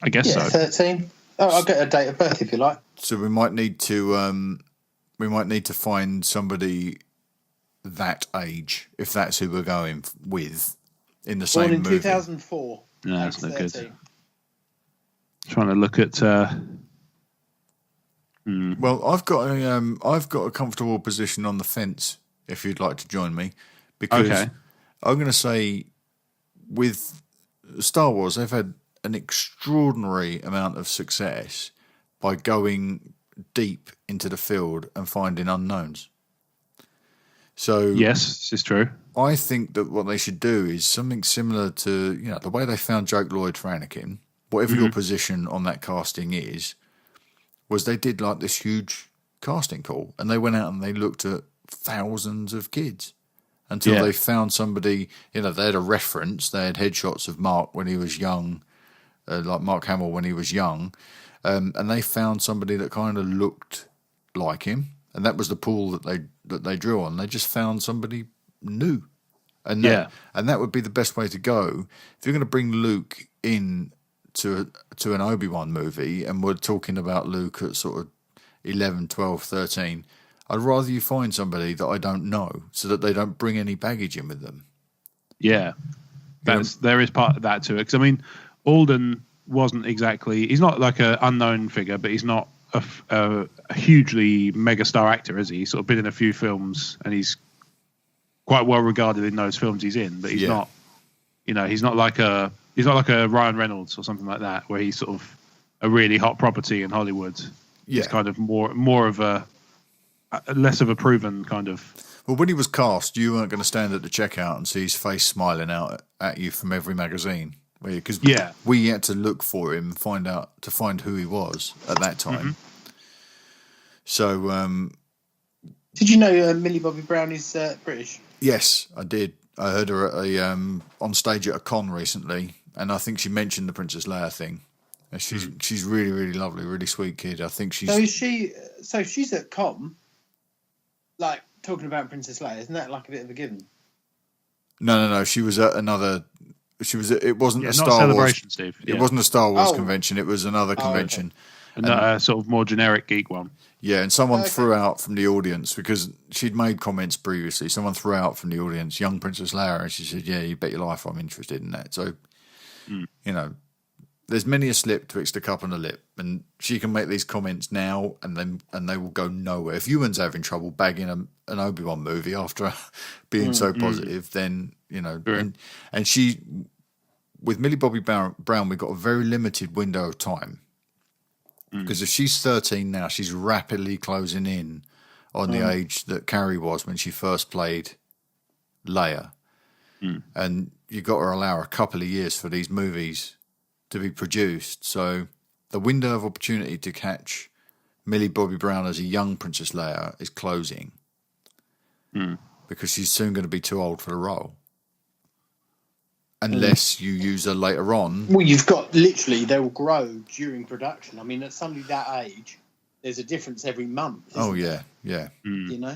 I guess so. 13. Oh, I'll get a date of birth if you like. So we might need to find somebody that age, if that's who we're going with, in the same movie. Born in 2004. No, that's no good. Trying to look at. Well, I've got a comfortable position on the fence. If you'd like to join me, because I'm going to say with Star Wars, they've had an extraordinary amount of success by going deep into the field and finding unknowns. So yes, this is true. I think that what they should do is something similar to the way they found Jake Lloyd for Anakin. Whatever your position on that casting was they did like this huge casting call, and they went out and they looked at thousands of kids until they found somebody. They had a reference. They had headshots of Mark when he was young, like Mark Hamill when he was young, and they found somebody that kind of looked like him, and that was the pool that they drew on. They just found somebody new, and that would be the best way to go if you're going to bring Luke in to an Obi-Wan movie, and we're talking about Luke at sort of 11, 12, 13. I'd rather you find somebody that I don't know, so that they don't bring any baggage in with them. Yeah, there is part of that to it. Because I mean, Alden wasn't exactly. He's not like an unknown figure, but he's not a hugely mega star actor, is he? He's sort of been in a few films, and he's quite well regarded in those films he's in, but he's not. He's not like a Ryan Reynolds or something like that, where he's sort of a really hot property in Hollywood. Yeah. He's kind of more of a less of a proven kind of. Well, when he was cast, you weren't going to stand at the checkout and see his face smiling out at you from every magazine, because we had to look for him, find who he was at that time. Mm-hmm. So, did you know Millie Bobby Brown is British? Yes, I did. I heard her at on stage at a con recently, and I think she mentioned the Princess Leia thing. And she's really, really lovely, really sweet kid. I think she's. So is she? So she's at con, like talking about Princess Leia. Isn't that like a bit of a given? No. She was at another. It wasn't a Star celebration, Wars. Steve. It wasn't a Star Wars convention. It was another convention. Okay. A sort of more generic geek one. Yeah, and someone threw out from the audience, because she'd made comments previously. Someone threw out from the audience, "Young Princess Leia," and she said, "Yeah, you bet your life I'm interested in that." So, there's many a slip twixt a cup and a lip, and she can make these comments now, and they will go nowhere. If Ewan's having trouble bagging an Obi-Wan movie after being so positive, then Sure. and she, with Millie Bobby Brown, we've got a very limited window of time. Because if she's 13 now, she's rapidly closing in on the age that Carrie was when she first played Leia. And you've got to allow her a couple of years for these movies to be produced. So the window of opportunity to catch Millie Bobby Brown as a young Princess Leia is closing. Because she's soon going to be too old for the role. Unless you use her later on. Well, you've got literally, they'll grow during production. I mean, at somebody that age, there's a difference every month. Oh, yeah. You know?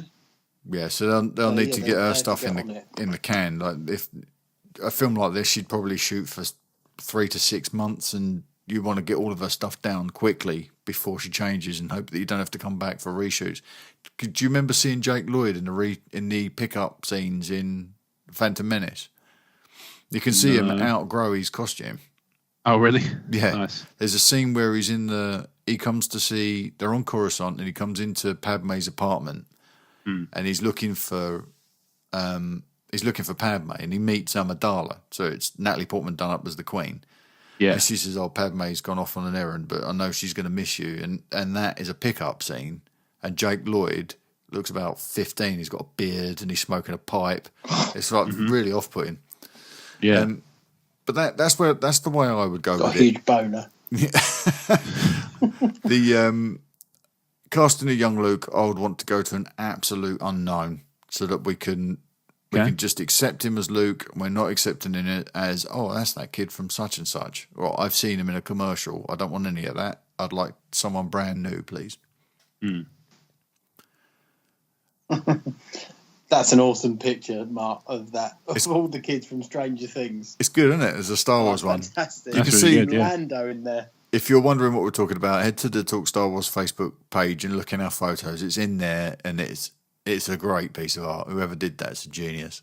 Yeah, so they'll need to get her stuff in the can. Like, if a film like this, she'd probably shoot for 3 to 6 months, and you want to get all of her stuff down quickly before she changes, and hope that you don't have to come back for reshoots. Do you remember seeing Jake Lloyd in the pickup scenes in Phantom Menace? You can see him outgrow his costume. Oh, really? Yeah. Nice. There's a scene where he comes to see, they're on Coruscant, and he comes into Padme's apartment, and he's looking for Padme, and he meets Amidala. So it's Natalie Portman done up as the Queen. Yeah. And she says, "Oh, Padme's gone off on an errand, but I know she's going to miss you." And that is a pickup scene. And Jake Lloyd looks about 15. He's got a beard and he's smoking a pipe. It's like really off-putting. Yeah. But that's the way I would go with it. Got a huge boner. The casting a young Luke, I would want to go to an absolute unknown, so that we can just accept him as Luke, and we're not accepting it as, oh, that's that kid from such and such, or I've seen him in a commercial. I don't want any of that. I'd like someone brand new, please. That's an awesome picture, Mark, of all the kids from Stranger Things. It's good, isn't it? There's a Star Wars one. Fantastic. You can see Lando in there. If you're wondering what we're talking about, head to the Talk Star Wars Facebook page and look in our photos. It's in there, and it's a great piece of art. Whoever did that's a genius.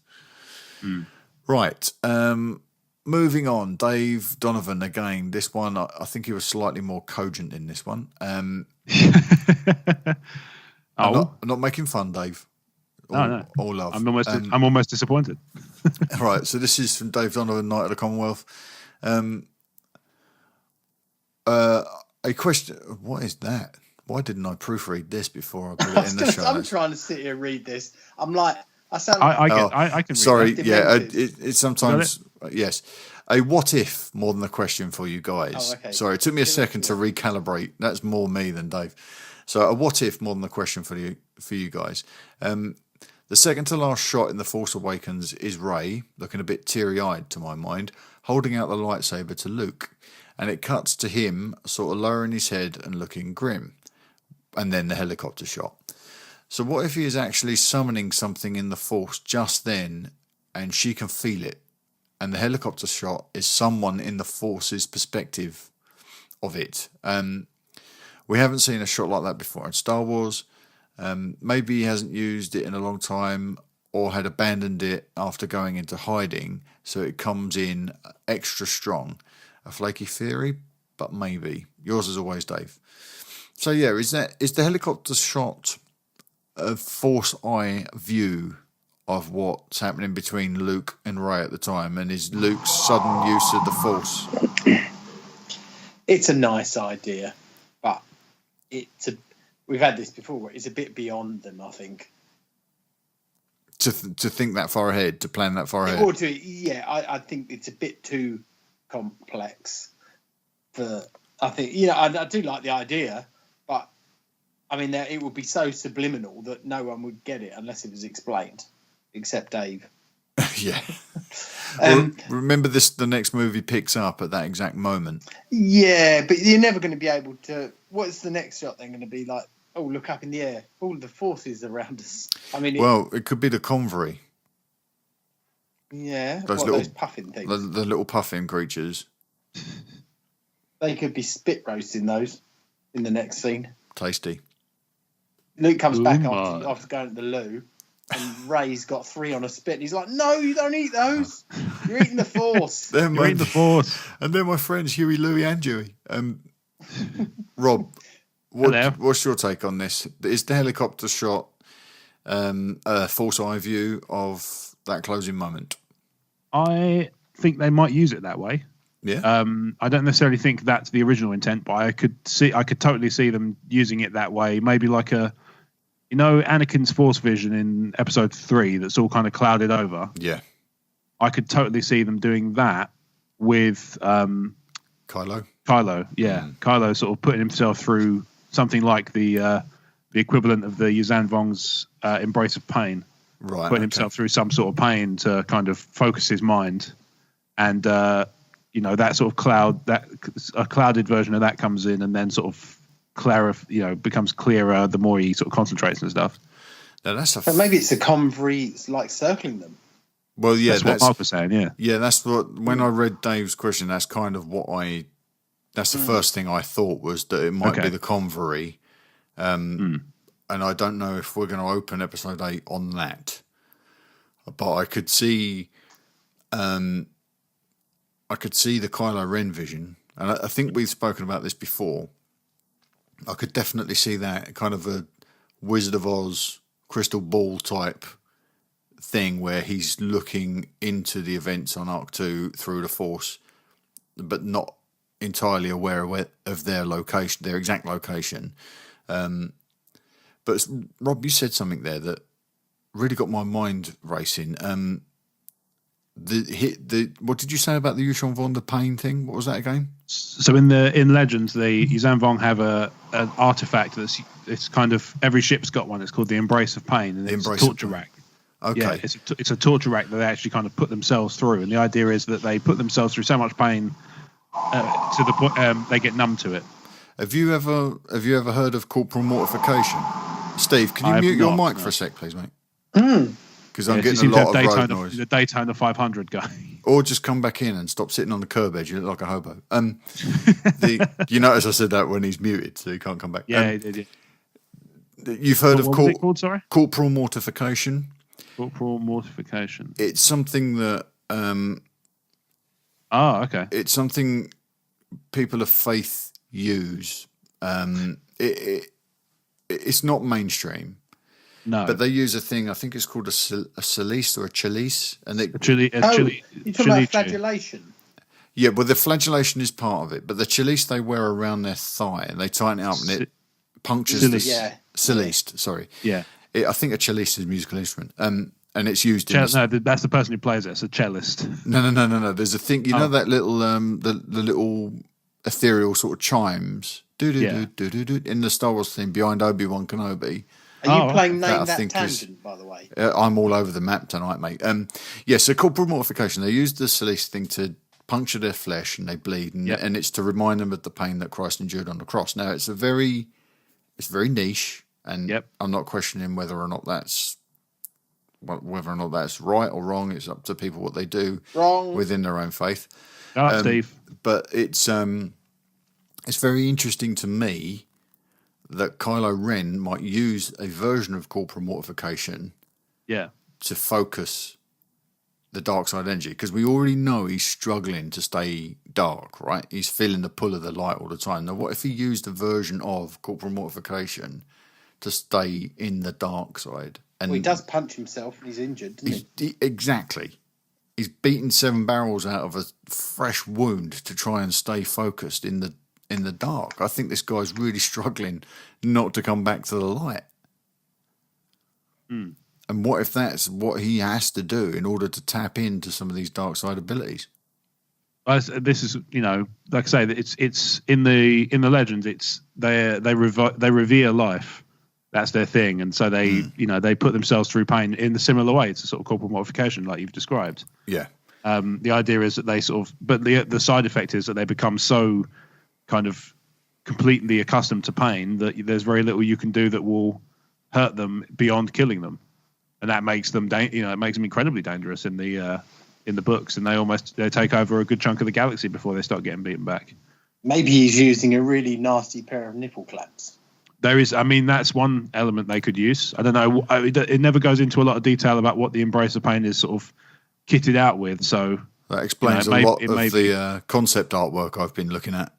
Right. Moving on. Dave Donovan again. This one, I think he was slightly more cogent in this one. I'm not making fun, Dave. No. All love. I'm almost disappointed. Right. So this is from Dave Donovan, Knight of the Commonwealth. A question. What is that? Why didn't I proofread this before I put it in the show? I'm trying to sit here and read this. I'm like, I sound. I can. Sorry. Read Yeah. It's sometimes. Yes. A what if more than a question for you guys. Oh, okay. Sorry. It took me a second to recalibrate. That's more me than Dave. So a what if more than a question for you guys. The second to last shot in The Force Awakens is Rey, looking a bit teary-eyed to my mind, holding out the lightsaber to Luke. And it cuts to him sort of lowering his head and looking grim. And then the helicopter shot. So what if he is actually summoning something in the Force just then, and she can feel it? And the helicopter shot is someone in the Force's perspective of it. We haven't seen a shot like that before in Star Wars. Maybe he hasn't used it in a long time, or had abandoned it after going into hiding, so it comes in extra strong. A flaky theory, but maybe. Yours as always, Dave. So yeah, is the helicopter shot a Force eye view of what's happening between Luke and Rey at the time, and is Luke's sudden use of the Force. It's a nice idea, but we've had this before. It's a bit beyond them, I think. To think that far ahead, to plan that far ahead. Or I think it's a bit too complex. I think I do like the idea, but I mean, it would be so subliminal that no one would get it unless it was explained, except Dave. Yeah. Remember this? The next movie picks up at that exact moment. Yeah, but you're never going to be able to. What's the next shot then going to be like? Oh, look up in the air! All the forces around us. I mean, it could be the convoy. Yeah, those puffin things. The little puffin creatures. They could be spit roasting those in the next scene. Tasty. Luke comes back after going to the loo, and Ray's got 3 on a spit. And he's like, "No, you don't eat those. You're eating the Force. You're eating the Force." And they're my friends Huey, Louie, and Dewey. Rob, what's your take on this? Is the helicopter shot a Force eye view of that closing moment? I think they might use it that way. Yeah. I don't necessarily think that's the original intent, but I could totally see them using it that way. Maybe like Anakin's Force vision in Episode 3 that's all kind of clouded over. Yeah. I could totally see them doing that with Kylo, yeah. Kylo sort of putting himself through something like the equivalent of the Yuzhan Vong's Embrace of Pain. Right. Putting himself through some sort of pain to kind of focus his mind. And, that sort of a clouded version of that comes in and then sort of becomes clearer the more he sort of concentrates and stuff. Now but maybe it's a convoy like circling them. Well, yeah, that's what Mark was saying. Yeah, yeah, that's what. When I read Dave's question, that's kind of what that's the first thing I thought was that it might be the convoy. And I don't know if we're going to open Episode 8 on that, but I could see. I could see the Kylo Ren vision, and I think we've spoken about this before. I could definitely see that kind of a Wizard of Oz crystal ball type thing where he's looking into the events on Arc 2 through the Force, but not entirely aware of their location, their exact location. But Rob, you said something there that really got my mind racing. What did you say about the Yuzhan Vong, the pain thing? What was that again? So in Legends, the Yuzhan Vong have an artifact it's kind of every ship's got one. It's called the Embrace of Pain, and it's a torture rack. Okay, yeah, it's a torture rack that they actually kind of put themselves through, and the idea is that they put themselves through so much pain to the point they get numb to it. Have you ever heard of corporal mortification? Steve, can you mute your mic for a sec, please, mate? Because I'm getting a lot of road noise. The Daytona 500 guy. Or just come back in and stop sitting on the curb edge. You look like a hobo. You notice I said that when he's muted, so he can't come back. Yeah, he did. You've heard of what it called, sorry? Corporal mortification? Corporal mortification. It's something that... okay. It's something people of faith use. It's not mainstream. No. But they use a thing, I think it's called a chalice or a chalice. And you're talking about flagellation? Yeah, well, the flagellation is part of it, but the chalice they wear around their thigh, and they tighten it up, and it punctures Celeste, sorry. Yeah. I think a chalice is a musical instrument. And it's used no, that's the person who plays it. It's a cellist. No. There's a thing, know that little, the little ethereal sort of chimes, do in the Star Wars theme behind Obi-Wan Kenobi. Are you playing Name That Tangent, by the way? I'm all over the map tonight, mate. So corporal mortification. They use the Celeste thing to puncture their flesh and they bleed, and it's to remind them of the pain that Christ endured on the cross. Now, it's very niche, and I'm not questioning whether or not that's right or wrong. It's up to people what they do within their own faith. Steve. But it's very interesting to me that Kylo Ren might use a version of corporal mortification to focus the dark side energy, because we already know he's struggling to stay dark, right? He's feeling the pull of the light all the time. Now, what if he used a version of corporal mortification to stay in the dark side? And he does punch himself and he's injured, doesn't he? Exactly. He's beaten 7 barrels out of a fresh wound to try and stay focused in the dark. I think this guy's really struggling not to come back to the light. Mm. And what if that's what he has to do in order to tap into some of these dark side abilities? This is, like I say, it's in the legends. It's they revere life. That's their thing, and so they they put themselves through pain in a similar way. It's a sort of corporal modification, like you've described. Yeah. The idea is that they but the side effect is that they become so kind of completely accustomed to pain that there's very little you can do that will hurt them beyond killing them, and that makes them it makes them incredibly dangerous in the books, and they take over a good chunk of the galaxy before they start getting beaten back. Maybe he's using a really nasty pair of nipple clamps. There is, that's one element they could use. I don't know. It never goes into a lot of detail about what the Embrace of Pain is sort of kitted out with. So that explains a lot of the concept artwork I've been looking at.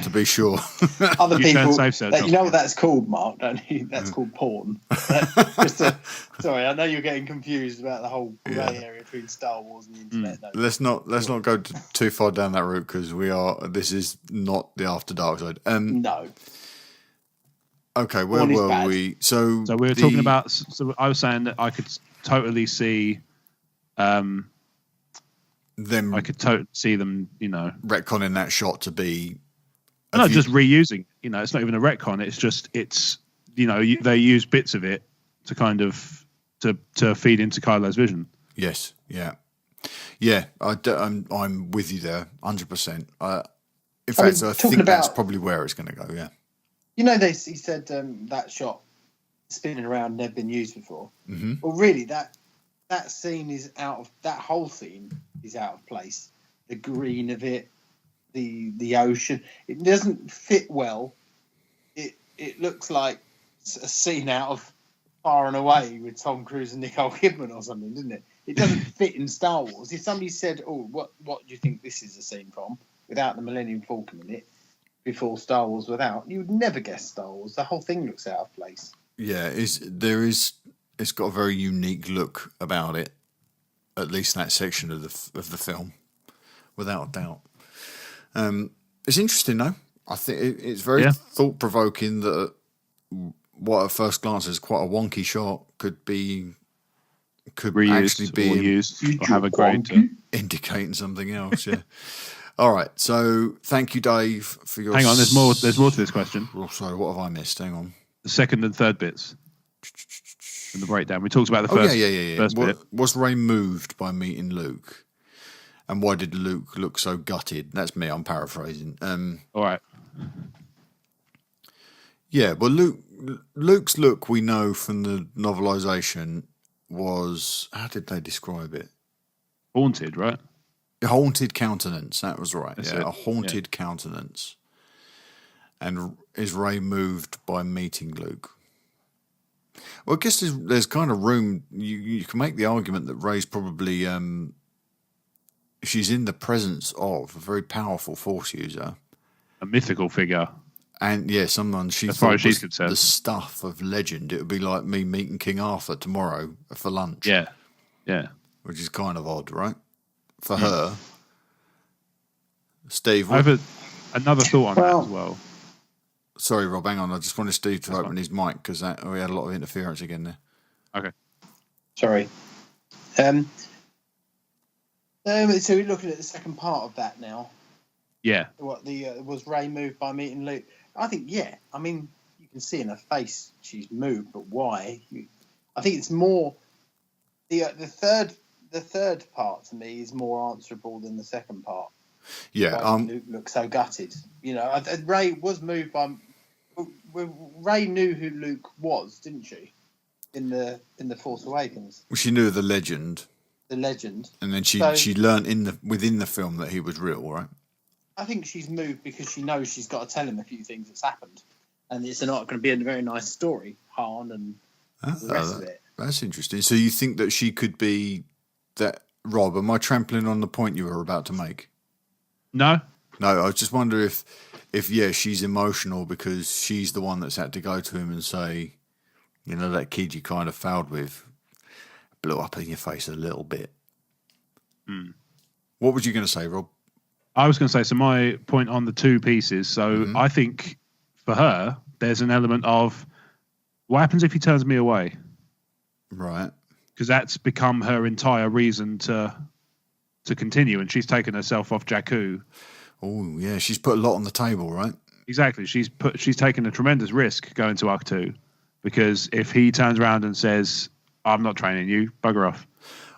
To be sure, other people, you know what that's called, Mark, don't you? That's called porn. Sorry, I know you're getting confused about the whole grey area between Star Wars and the internet. Let's not go too far down that route because this is not the After Dark side. No. Okay, where were we? So we were talking about. So I was saying that I could totally see them. I could totally see them, retconning that shot to be. No, just reusing. It's not even a retcon. It's just they use bits of it to kind of to feed into Kylo's vision. Yes. Yeah. I'm with you there, 100%. In fact, I think that's probably where it's going to go. Yeah. He said that shot spinning around never been used before. Mm-hmm. Well, really, that scene is that whole scene is out of place. The green of it, the ocean, it doesn't fit well. It looks like a scene out of Far and Away with Tom Cruise and Nicole Kidman or something, doesn't it? It doesn't fit in Star Wars. If somebody said, "Oh, what do you think this is a scene from?" without the Millennium Falcon in it, before Star Wars without, you would never guess Star Wars. The whole thing looks out of place. Yeah, it's got a very unique look about it, at least that section of the film, without a doubt. It's interesting though. I think it's very thought provoking that what at first glance is quite a wonky shot could reused actually be or used or have a grade to indicating something else. Yeah. All right, so thank you, Dave, for your. Hang on, there's more to this question. Oh, sorry, what have I missed? Hang on. The second and third bits in the breakdown. We talked about the first. First bit. Was Rey moved by meeting Luke, and why did Luke look so gutted? That's me. I'm paraphrasing. All right. Yeah, well, Luke's look we know from the novelization was, how did they describe it? Haunted, right? A haunted countenance. That was right. That's yeah, it. A haunted countenance. And is Rey moved by meeting Luke? Well, I guess there's kind of room. You can make the argument that Rey's probably she's in the presence of a very powerful Force user, a mythical figure. And yeah, someone as far as she's concerned, the stuff of legend. It would be like me meeting King Arthur tomorrow for lunch. Yeah. Which is kind of odd, right? For her. Steve, I have another thought on that as well. Sorry, Rob, hang on. I just wanted Steve to open his mic because we had a lot of interference again there. Okay. Sorry. So we're looking at the second part of that now. Yeah. What was Rey moved by meeting Luke? I think, yeah. I mean, you can see in her face she's moved, but why? I think it's more the third part to me is more answerable than the second part. Yeah. Luke looks so gutted. Rey was moved by. Rey knew who Luke was, didn't she? In the Force Awakens. Well, she knew the legend. The legend. And then she learned within the film that he was real, right? I think she's moved because she knows she's got to tell him a few things that's happened, and it's not going to be a very nice story. Han and the rest of it. That's interesting. So you think that she could be that? Rob, am I trampling on the point you were about to make? No. I just wonder if she's emotional because she's the one that's had to go to him and say, You know, that kid you kind of fouled with blew up in your face a little bit. What was you going to say, Rob? I was going to say, so my point on the two pieces. So I think for her, there's an element of what happens if he turns me away? Right. Because that's become her entire reason to continue, and she's taken herself off Jakku. Oh, yeah. She's put a lot on the table, right? Exactly. She's taken a tremendous risk going to Arc 2, because if he turns around and says, I'm not training you, bugger off.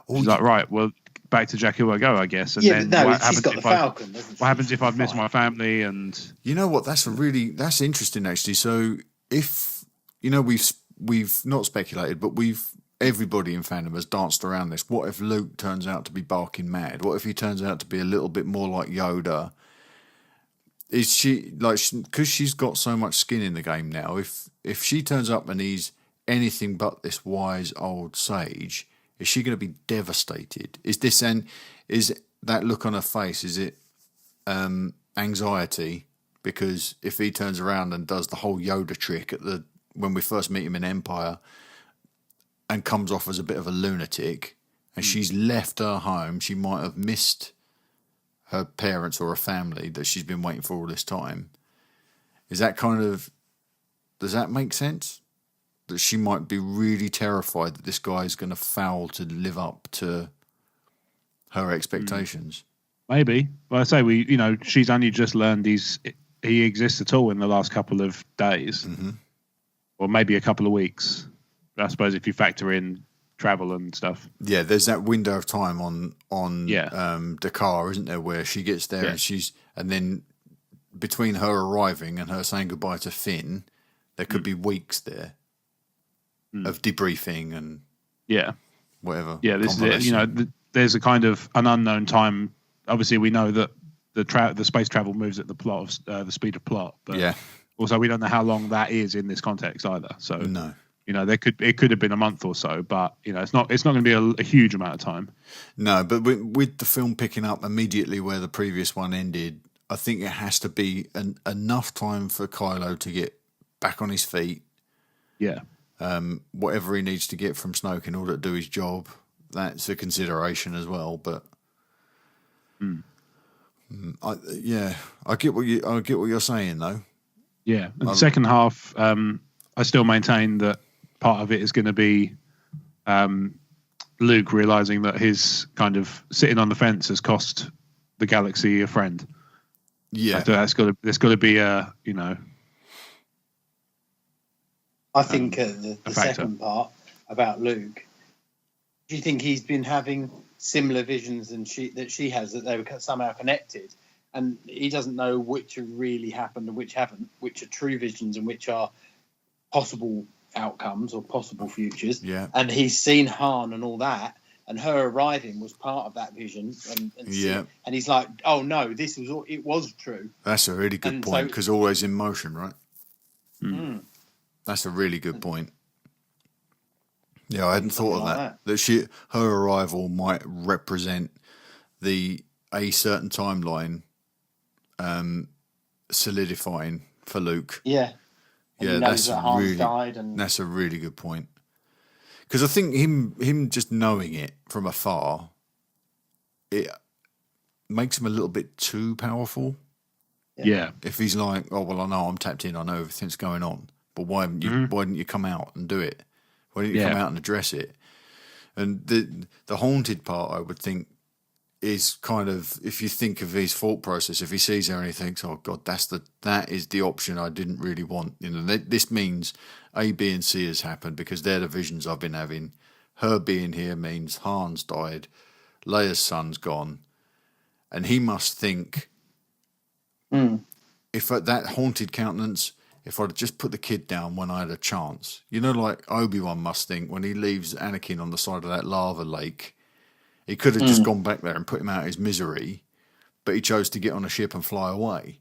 She's like, right, well, back to Jakku I go, I guess. And then what she's got the Falcon, what happens if I've missed my family? And you know what? That's interesting, actually. So if, you know, we've not speculated, but everybody in fandom has danced around this. What if Luke turns out to be barking mad? What if he turns out to be a little bit more like Yoda? Is she, like, because she's got so much skin in the game now, if she turns up and he's anything but this wise old sage, is she going to be devastated? Is that look on her face, is it anxiety? Because if he turns around and does the whole Yoda trick when we first meet him in Empire and comes off as a bit of a lunatic, and she's left her home, she might have missed her parents or her family that she's been waiting for all this time. Does that make sense? That she might be really terrified that this guy's going to fail to live up to her expectations. Maybe. Well, I say she's only just learned he exists at all in the last couple of days, or maybe a couple of weeks. I suppose if you factor in travel and stuff. Yeah, there's that window of time on Dakar, isn't there, where she gets there and then between her arriving and her saying goodbye to Finn, there could be weeks there of debriefing and whatever. Yeah, this is it. There's a kind of an unknown time. Obviously, we know that the space travel moves at the speed of plot, but also we don't know how long that is in this context either. So no. It could have been a month or so, but it's not going to be a huge amount of time. No, but with the film picking up immediately where the previous one ended, I think it has to be enough time for Kylo to get back on his feet. Yeah. Whatever he needs to get from Snoke in order to do his job, that's a consideration as well. But I get what you're saying though. Yeah, and the second half, I still maintain that part of it is going to be Luke realizing that his kind of sitting on the fence has cost the galaxy a friend. Yeah, there's got to be a I think the second part about Luke. Do you think he's been having similar visions that she has, that they were somehow connected, and he doesn't know which have really happened and which haven't, which are true visions and which are possible outcomes or possible futures? Yeah. And he's seen Han and all that, and her arriving was part of that vision. And he's like, oh no, it was true. That's a really good point, because always in motion, right? That's a really good point. Yeah, I hadn't thought of that. That her arrival might represent a certain timeline solidifying for Luke. Yeah. Yeah, that's a really good point. Because I think him just knowing it from afar, it makes him a little bit too powerful. Yeah. If he's like, oh well, I know I'm tapped in, I know everything's going on, but why didn't you come out and do it? Why didn't you come out and address it? And the haunted part, I would think, is kind of, if you think of his thought process, if he sees her and he thinks, oh God, that is the option I didn't really want. This means A, B, and C has happened because they're the visions I've been having. Her being here means Han's died, Leia's son's gone, and he must think, if at that haunted countenance, if I'd just put the kid down when I had a chance, like Obi-Wan must think when he leaves Anakin on the side of that lava lake, he could have just gone back there and put him out of his misery, but he chose to get on a ship and fly away.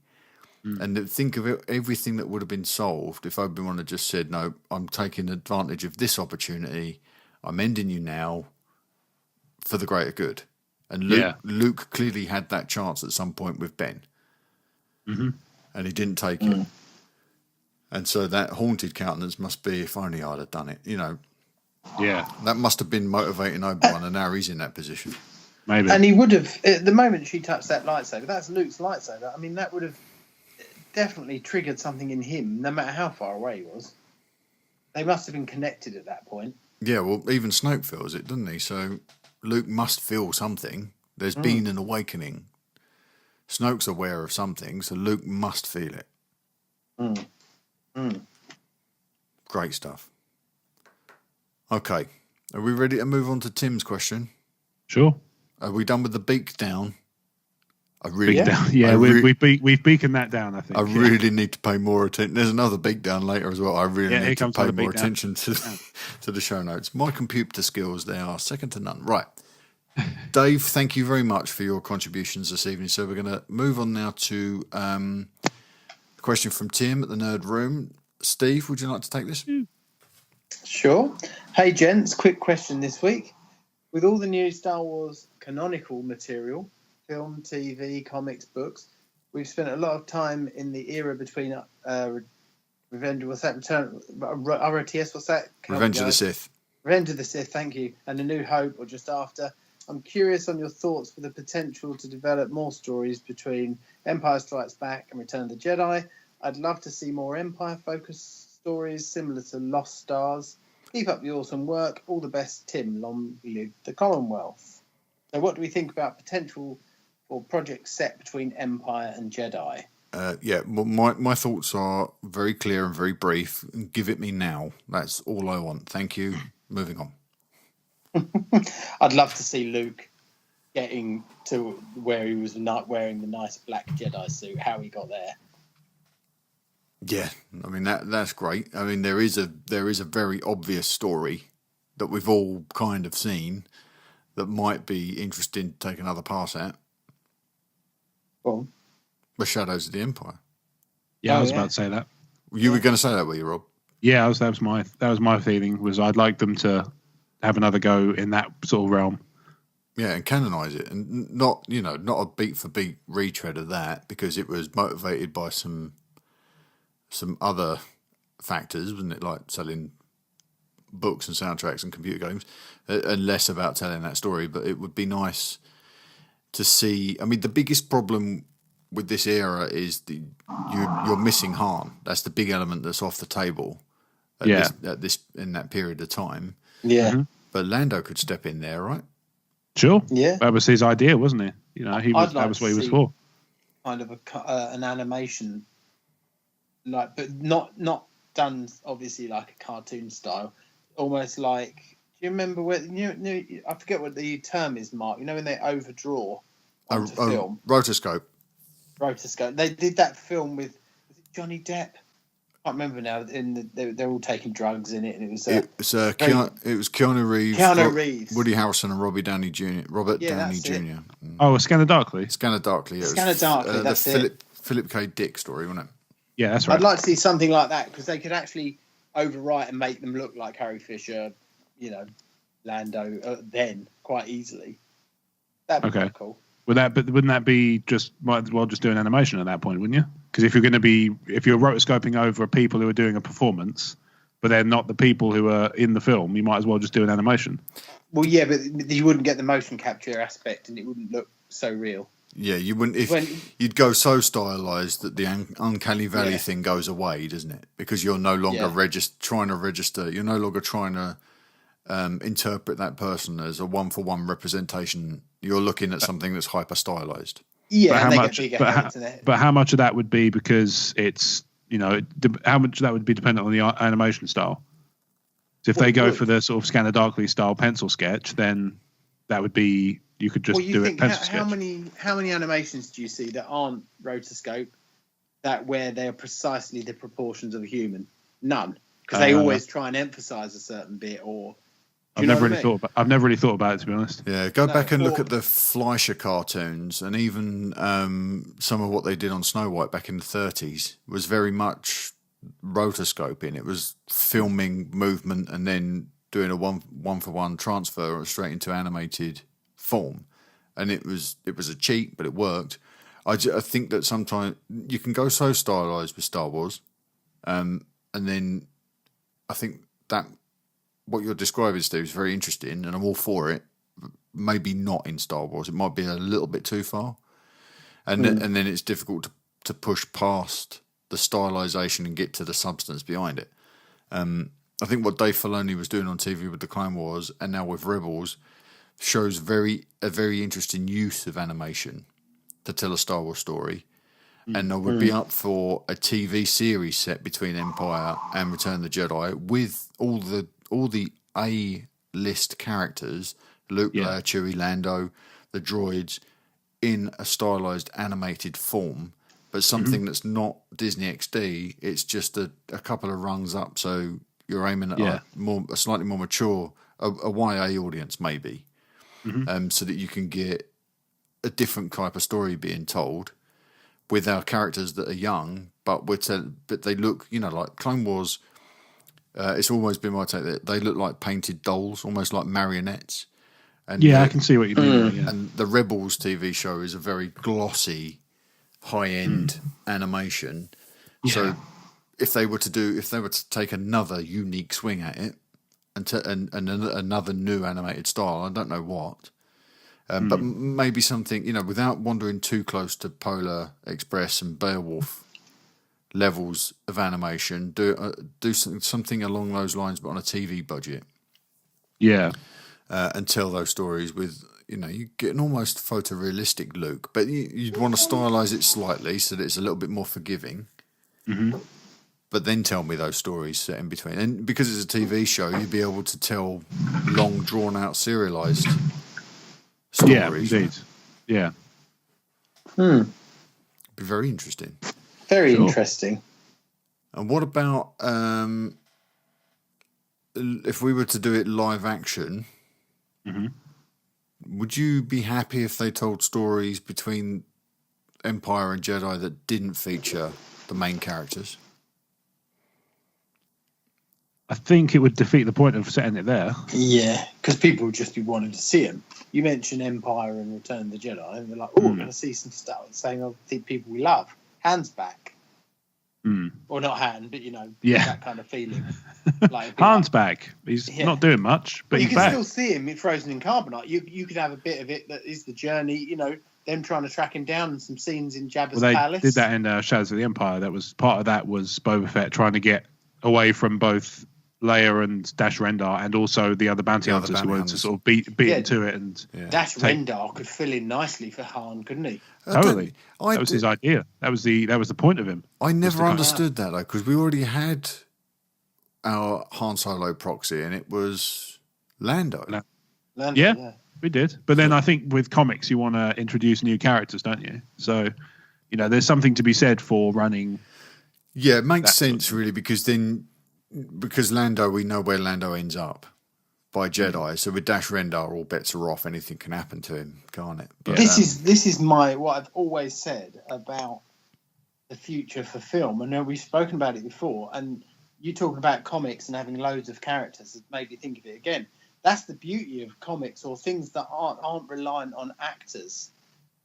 And think of everything that would have been solved if Obi-Wan had just said, no, I'm taking advantage of this opportunity. I'm ending you now for the greater good. And Luke clearly had that chance at some point with Ben. And he didn't take it. And so that haunted countenance must be, if only I'd have done it, you know. Yeah. That must have been motivating Obi-Wan, and now he's in that position. Maybe. And he would have, at the moment she touched that lightsaber, that's Luke's lightsaber. I mean, that would have definitely triggered something in him, no matter how far away he was. They must have been connected at that point. Yeah, well, even Snoke feels it, doesn't he? So Luke must feel something. There's been an awakening. Snoke's aware of something, so Luke must feel it. Great stuff. Okay. Are we ready to move on to Tim's question? Sure. Are we done with the beak down? Yeah, we've beaconed that down, I think. I really need to pay more attention. There's another beak down later as well. I really need to pay more attention to the show notes. My computer skills, they are second to none. Right. Dave, thank you very much for your contributions this evening. So we're going to move on now to a question from Tim at the Nerd Room. Steve, would you like to take this? Sure. Hey, gents, quick question this week. With all the new Star Wars canonical material, film, TV, comics, books, we've spent a lot of time in the era between Revenge, what's that? Return, ROTS, what's that? Revenge of the Sith. Revenge of the Sith, thank you. And A New Hope, or just after. I'm curious on your thoughts for the potential to develop more stories between Empire Strikes Back and Return of the Jedi. I'd love to see more Empire-focused stories similar to Lost Stars. Keep up the awesome work. All the best, Tim. Long live the Commonwealth. So what do we think about potential for projects set between Empire and Jedi? Well, my thoughts are very clear and very brief. Give it me now. That's all I want. Thank you. Moving on. I'd love to see Luke getting to where he was not wearing the nice black Jedi suit, how he got there. Yeah, I mean that's great. I mean there is a very obvious story that we've all kind of seen that might be interesting to take another pass at. Well, The Shadows of the Empire. Yeah, I was about to say that. You were going to say that, were you, Rob? Yeah, that was my feeling. Was I'd like them to have another go in that sort of realm. Yeah, and canonise it, and not a beat for beat retread of that, because it was motivated by some other factors, wasn't it? Like selling books and soundtracks and computer games, and less about telling that story. But it would be nice to see. I mean, the biggest problem with this era is you're missing Han. That's the big element that's off the table. In that period of time. Yeah. Mm-hmm. But Lando could step in there, right? Sure. Yeah. That was his idea, wasn't it? You know, that was what he was for. Kind of an animation, but not done obviously like a cartoon style. Almost like, do you remember I forget what the term is, Mark. You know when they overdraw onto film? Rotoscope. Rotoscope. They did that film with Johnny Depp. I can't remember now. They're all taking drugs in it, and it was Keanu Reeves, Woody Harrelson, and Robert Downey Jr. Oh, Scanner Darkly. Scanner Darkly. Scanner Darkly. That's the Philip K. Dick story, wasn't it? Yeah, that's right. I'd like to see something like that, because they could actually overwrite and make them look like Carrie Fisher, Lando, then quite easily. That'd be quite cool. Wouldn't that be might as well just do an animation at that point, wouldn't you? Because if you're rotoscoping over people who are doing a performance, but they're not the people who are in the film, you might as well just do an animation. Well, yeah, but you wouldn't get the motion capture aspect, and it wouldn't look so real. Yeah, you wouldn't. You'd go so stylized that the uncanny valley thing goes away, doesn't it? Because you're no longer trying to register. You're no longer trying to interpret that person as a one-for-one representation. You're looking at something that's hyper stylized. Yeah, but how much of that would be because it's how much of that would be dependent on the animation style? So if they go for the sort of Scanner Darkly style pencil sketch, then that would be you could just do it pencil sketch. How many animations do you see that aren't rotoscope, that where they're precisely the proportions of a human? None, because they always try and emphasize a certain bit or. I've never really thought about it, to be honest. Yeah, go back and look at the Fleischer cartoons, and even some of what they did on Snow White back in the 30s was very much rotoscoping. It was filming movement and then doing a one-for-one transfer straight into animated form, and it was a cheat, but it worked. I think that sometimes you can go so stylized with Star Wars, And then I think that what you're describing, Steve, is very interesting, and I'm all for it. Maybe not in Star Wars. It might be a little bit too far. And then it's difficult to push past the stylization and get to the substance behind it. I think what Dave Filoni was doing on TV with the Clone Wars and now with Rebels shows a very interesting use of animation to tell a Star Wars story. And I would be up for a TV series set between Empire and Return of the Jedi with all the A-list characters, Luke, Leia, Chewie, Lando, the droids, in a stylized animated form, but something that's not Disney XD. It's just a couple of rungs up, so you're aiming at a slightly more mature, a YA audience maybe, so that you can get a different type of story being told with our characters that are young, but they look, like Clone Wars. It's always been my take that they look like painted dolls, almost like marionettes. And I can see what you mean. Yeah. And the Rebels TV show is a very glossy, high-end animation. Yeah. So if they were to take another unique swing at it and another new animated style, I don't know what, but maybe something, without wandering too close to Polar Express and Beowulf levels of animation, do something along those lines, but on a TV budget. Yeah. And tell those stories with, you get an almost photorealistic look, but you'd want to stylize it slightly so that it's a little bit more forgiving. Mm-hmm. But then tell me those stories set in between. And because it's a TV show, you'd be able to tell long, drawn-out, serialized stories. Yeah, indeed. Yeah. It'd be very interesting. Very interesting. And what about if we were to do it live action? Would you be happy if they told stories between Empire and Jedi that didn't feature the main characters? I think it would defeat the point of setting it there. Yeah, because people would just be wanting to see them. You mentioned Empire and Return of the Jedi, and they're like, we're going to see some stuff saying of the people we love. Hands back. Or not hand, but that kind of feeling. Like Han's back. He's not doing much, but you he's can back. still see him frozen in carbonite. You could have a bit of it that is the journey. Them trying to track him down, and some scenes in Jabba's palace. They did that in Shadows of the Empire. That was part of that was Boba Fett trying to get away from both Leia and Dash Rendar, and also the other bounty hunters who wanted to sort of beat into it. And Dash Rendar could fill in nicely for Han, couldn't he? Totally. That was his idea. That was the point of him. I never understood that though, because we already had our Han Solo proxy, and it was Lando. Yeah, we did. But then I think with comics, you want to introduce new characters, don't you? So, there's something to be said for running. Yeah, it makes sense really, because Lando, we know where Lando ends up by Jedi. So with Dash Rendar, all bets are off. Anything can happen to him, can't it? But, this is what I've always said about the future for film. I know we've spoken about it before, and you talking about comics and having loads of characters has made me think of it again. That's the beauty of comics or things that aren't reliant on actors.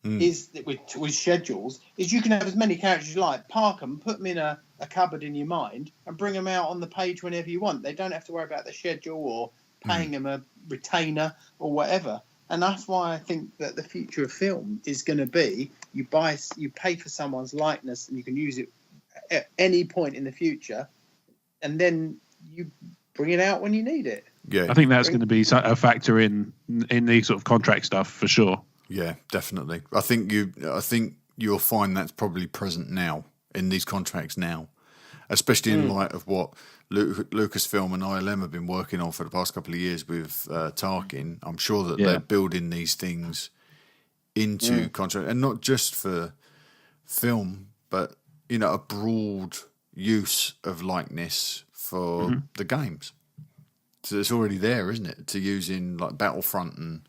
Is that with schedules is you can have as many characters as you like, park them, put them in a cupboard in your mind, and bring them out on the page whenever you want. They don't have to worry about the schedule or paying them a retainer or whatever. And that's why I think that the future of film is going to be you pay for someone's likeness and you can use it at any point in the future, and then you bring it out when you need it. Yeah, I think that's going to be a factor in the sort of contract stuff for sure. Yeah, definitely. I think you'll find that's probably present now in these contracts now, especially in light of what Lucasfilm and ILM have been working on for the past couple of years with Tarkin. I'm sure that they're building these things into contract, and not just for film, but a broad use of likeness for the games. So it's already there, isn't it? To use in like Battlefront and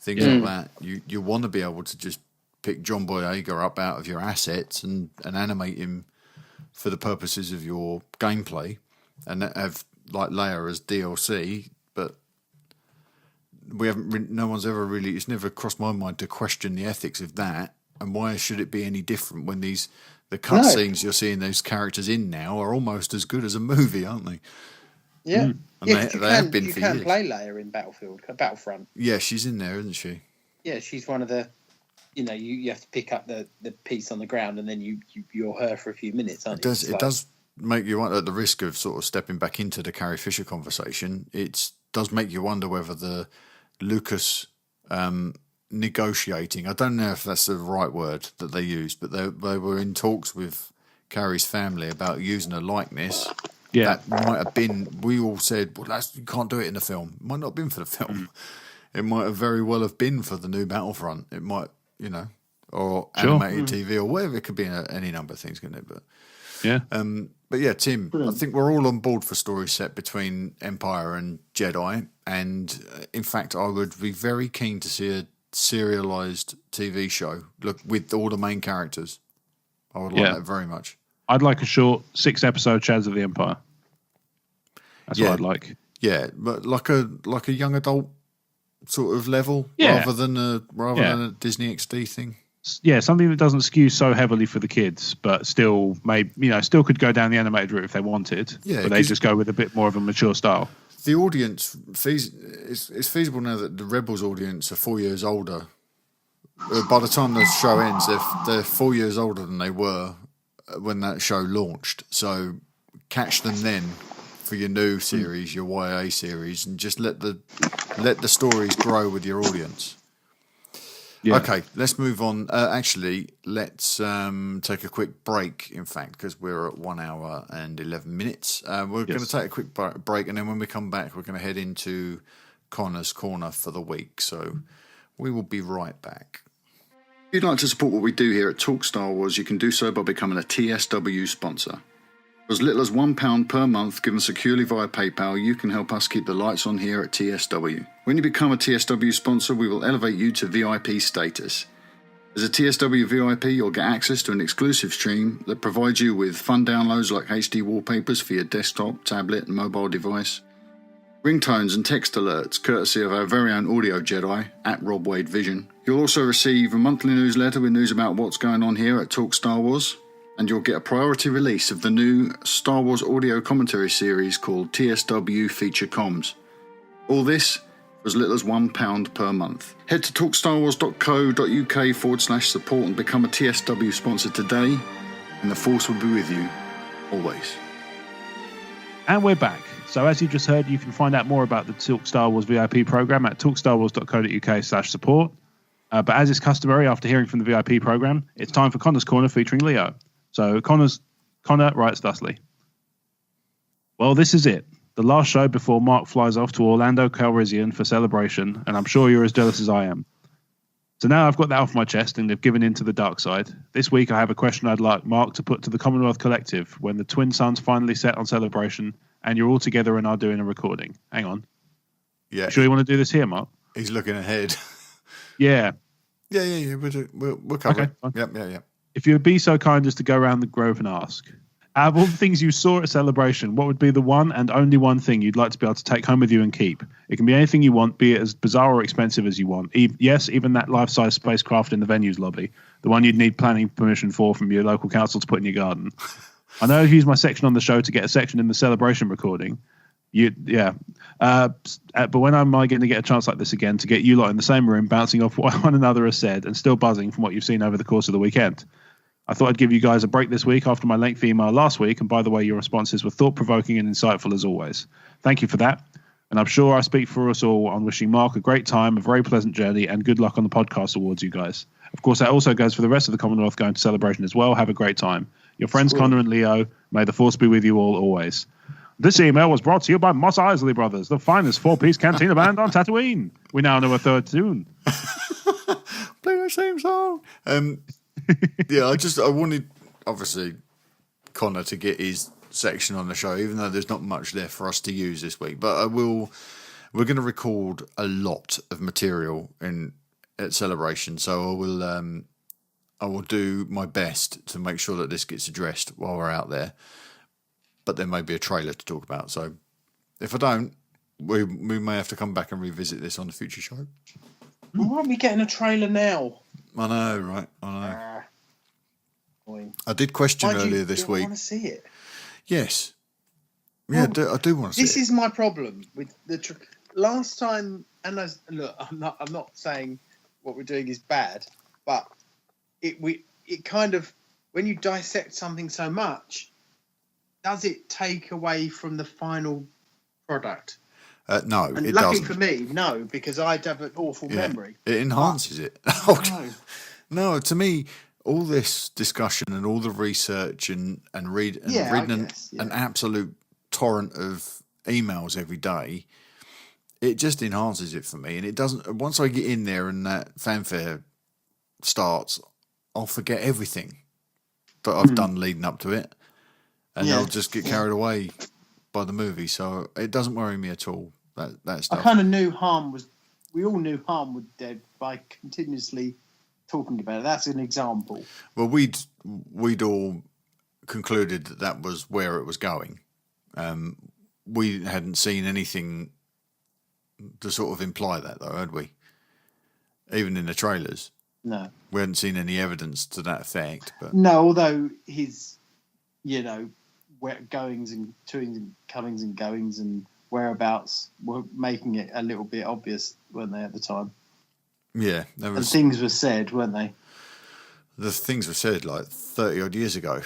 things like that. You want to be able to just pick John Boyega up out of your assets and animate him for the purposes of your gameplay, and have like Leia as DLC. But we haven't. No one's ever really. It's never crossed my mind to question the ethics of that, and why should it be any different when these The cutscenes you're seeing those characters in now are almost as good as a movie, aren't they? Yeah. And they have been for years. You can play Leia in Battlefront. Yeah, she's in there, isn't she? Yeah, she's one of the... you have to pick up the piece on the ground and then you're her for a few minutes, aren't you? It does make you wonder, at the risk of sort of stepping back into the Carrie Fisher conversation, it does make you wonder whether the Lucas negotiating, I don't know if that's the right word that they used, but they were in talks with Carrie's family about using a likeness. Yeah. That might have been, we all said, well, you can't do it in the film. It might not have been for the film. It might have very well have been for the new Battlefront. It might, or animated TV or whatever. It could be any number of things, couldn't it? But yeah. But yeah, Tim, brilliant. I think we're all on board for story set between Empire and Jedi. And in fact, I would be very keen to see a serialized TV show with all the main characters. I would like that very much. I'd like a short 6-episode Shadows of the Empire. That's what I'd like. Yeah, but like a young adult sort of level, rather than a Disney XD thing. Yeah, something that doesn't skew so heavily for the kids, but still still could go down the animated route if they wanted. Yeah, but they just go with a bit more of a mature style. The audience, it's feasible now that the Rebels audience are 4 years older. By the time the show ends, they're 4 years older than they were when that show launched. So catch them then for your new series, your YA series, and just let the stories grow with your audience. Yeah. Okay, let's move on. Actually, let's take a quick break, in fact, because we're at 1 hour and 11 minutes. We're going to take a quick break, and then when we come back, we're going to head into Connor's Corner for the week. So we will be right back. If you'd like to support what we do here at Talk Star Wars, you can do so by becoming a TSW sponsor. For as little as £1 per month, given securely via PayPal, you can help us keep the lights on here at TSW. When you become a TSW sponsor, we will elevate you to VIP status. As a TSW VIP, you'll get access to an exclusive stream that provides you with fun downloads like HD wallpapers for your desktop, tablet and mobile device, ringtones and text alerts courtesy of our very own audio Jedi at Rob Wade Vision. You'll also receive a monthly newsletter with news about what's going on here at Talk Star Wars, and you'll get a priority release of the new Star Wars audio commentary series called TSW Feature Comms. All this for as little as £1 per month. Head to talkstarwars.co.uk/support and become a TSW sponsor today, and the Force will be with you always. And we're back. So as you just heard, you can find out more about the Talk Star Wars VIP program at talkstarwars.co.uk/support. But as is customary, after hearing from the VIP program, it's time for Connor's Corner featuring Leo. So Connor writes thusly. Well, this is it. The last show before Mark flies off to Orlando Calrissian for celebration, and I'm sure you're as jealous as I am. So now I've got that off my chest and they've given in to the dark side. This week I have a question I'd like Mark to put to the Commonwealth Collective when the twin suns finally set on celebration and you're all together and are doing a recording. Hang on. Yeah. Sure you want to do this here, Mark? He's looking ahead. Yeah. Yeah. We'll cover it. Yep. If you would be so kind as to go around the grove and ask, out of all the things you saw at celebration, what would be the one and only one thing you'd like to be able to take home with you and keep? It can be anything you want, be it as bizarre or expensive as you want. Yes, even that life-size spacecraft in the venue's lobby, the one you'd need planning permission for from your local council to put in your garden. I know I've used my section on the show to get a section in the celebration recording. But when am I going to get a chance like this again to get you lot in the same room, bouncing off what one another has said and still buzzing from what you've seen over the course of the weekend? I thought I'd give you guys a break this week after my lengthy email last week, and by the way, your responses were thought-provoking and insightful as always. Thank you for that, and I'm sure I speak for us all on wishing Mark a great time, a very pleasant journey, and good luck on the podcast awards, you guys. Of course, that also goes for the rest of the Commonwealth going to celebration as well. Have a great time. Your friends Connor and Leo, may the force be with you all always. This email was brought to you by Mos Eisley Brothers, the finest four-piece cantina band on Tatooine. We now know a third tune. Play the same song. I wanted, obviously, Connor to get his section on the show, even though there's not much there for us to use this week. But we're going to record a lot of material at Celebration, so I will do my best to make sure that this gets addressed while we're out there. But there may be a trailer to talk about. So if I don't, we may have to come back and revisit this on a future show. Why aren't we getting a trailer now? I know, right? I know. I did question earlier this week. I want to see it. Yes. Yeah, I do want to see it. This is my problem with the last time. And look, I'm not saying what we're doing is bad, but it kind of, when you dissect something so much, does it take away from the final product? No, and it lucky doesn't. for me, no, because I'd have an awful memory. It enhances it. No, to me, all this discussion and all the research and reading an absolute torrent of emails every day, it just enhances it for me. And it doesn't. Once I get in there and that fanfare starts, I'll forget everything that I've done leading up to it, and I'll just get carried away by the movie. So it doesn't worry me at all. That stuff. I kind of knew we all knew harm was dead by continuously talking about it. That's an example. Well, we'd all concluded that was where it was going. We hadn't seen anything to sort of imply that, though, had we? Even in the trailers. No. We hadn't seen any evidence to that effect. But no, although his, where goings and toings and comings and goings and whereabouts were making it a little bit obvious, weren't they, at the time? Yeah. And things were said, weren't they? The things were said like 30-odd years ago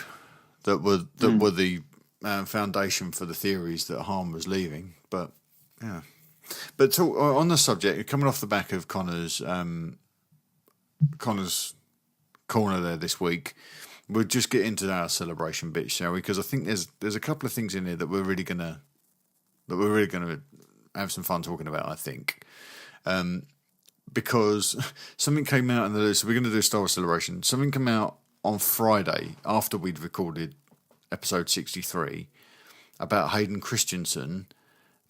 that were the foundation for the theories that Harm was leaving. But, yeah. But on the subject, coming off the back of Connor's corner there this week, we'll just get into our celebration bit, shall we? Because I think there's a couple of things in here that we're really gonna have some fun talking about. I think, because something came out so we're going to do a Star Wars celebration. Something came out on Friday after we'd recorded episode 63 about Hayden Christensen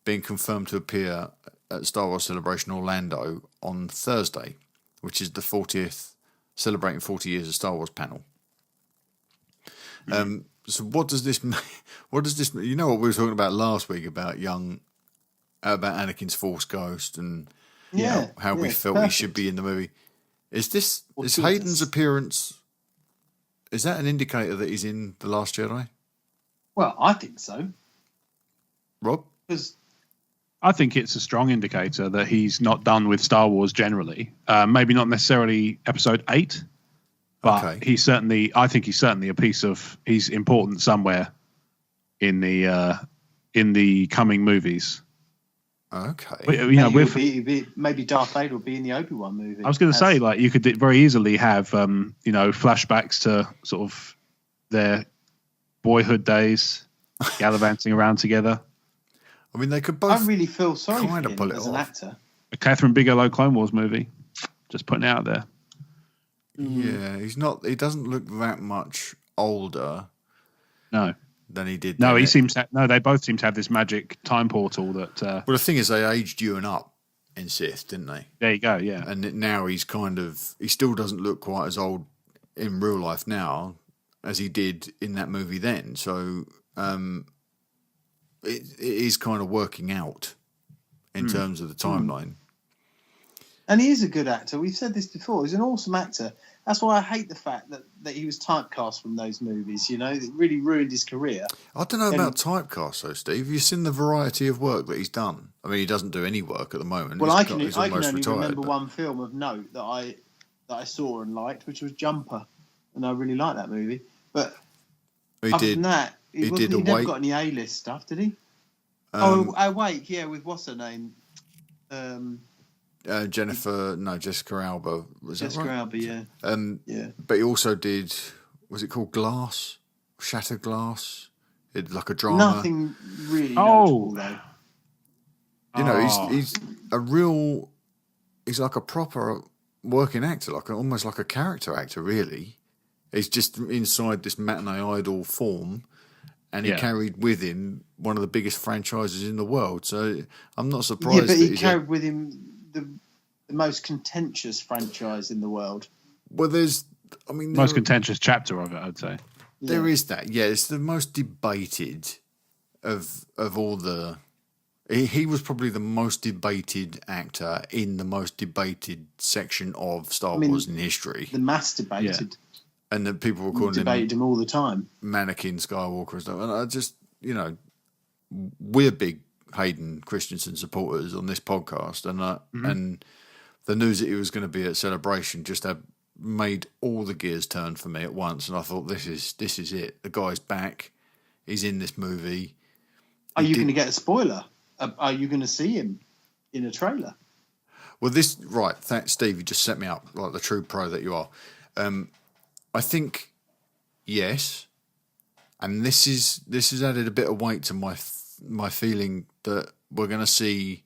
being confirmed to appear at Star Wars Celebration Orlando on Thursday, which is the 40th, celebrating 40 years of Star Wars panel. So what does this mean? What does this mean? You know what we were talking about last week about about Anakin's Force Ghost and how we felt he should be in the movie. Is Hayden's appearance, is that an indicator that he's in The Last Jedi? Well, I think so. Rob? Because I think it's a strong indicator that he's not done with Star Wars generally. Maybe not necessarily Episode 8, but I think he's certainly a piece of. He's important somewhere in the coming movies. Okay. Maybe Darth Vader will be in the Obi-Wan movie. I was going to say, like, you could very easily have flashbacks to sort of their boyhood days, gallivanting around together. I mean, they could both. I really feel sorry for him pull it as an actor. A Catherine Bigelow Clone Wars movie. Just putting it out there. Yeah, he's not. He doesn't look that much older. No. Than he did. No, he seems. They both seem to have this magic time portal that. Well, the thing is, they aged you and up in Sith, didn't they? There you go. Yeah. And now he's he still doesn't look quite as old in real life now as he did in that movie then. So. It is kind of working out in terms of the timeline. And he is a good actor. We've said this before. He's an awesome actor. That's why I hate the fact that he was typecast from those movies, It really ruined his career. I don't know about typecast, though, Steve. You've seen the variety of work that he's done. I mean, he doesn't do any work at the moment. Well, I can only remember one film of note that I saw and liked, which was Jumper. And I really liked that movie. But other than that, he never got any A-list stuff, did he? Wait, with what's her name? Jessica Alba. Was Jessica that right? Alba, yeah. Yeah. But he also did, was it called Glass? Shattered Glass? It like a drama. Nothing really notable, though. He's a real, he's like a proper working actor, almost like a character actor, really. He's just inside this matinee idol form, and he carried with him one of the biggest franchises in the world. So I'm not surprised. Yeah, but he carried with him the most contentious franchise in the world. Well, most contentious chapter of it, I'd say. There is that. Yeah, it's the most debated of all the. He was probably the most debated actor in the most debated section of Star Wars in history. The mass debated. And then people were calling debated him all the time. Mannequin Skywalker and stuff. And I just, we're big Hayden Christensen supporters on this podcast, and the news that he was going to be at Celebration just made all the gears turn for me at once, and I thought, this is it. The guy's back. He's in this movie. Are you going to get a spoiler? Are you going to see him in a trailer? Well, thanks, Steve. You just set me up like the true pro that you are. I think yes, and this has added a bit of weight to my feeling that we're going to see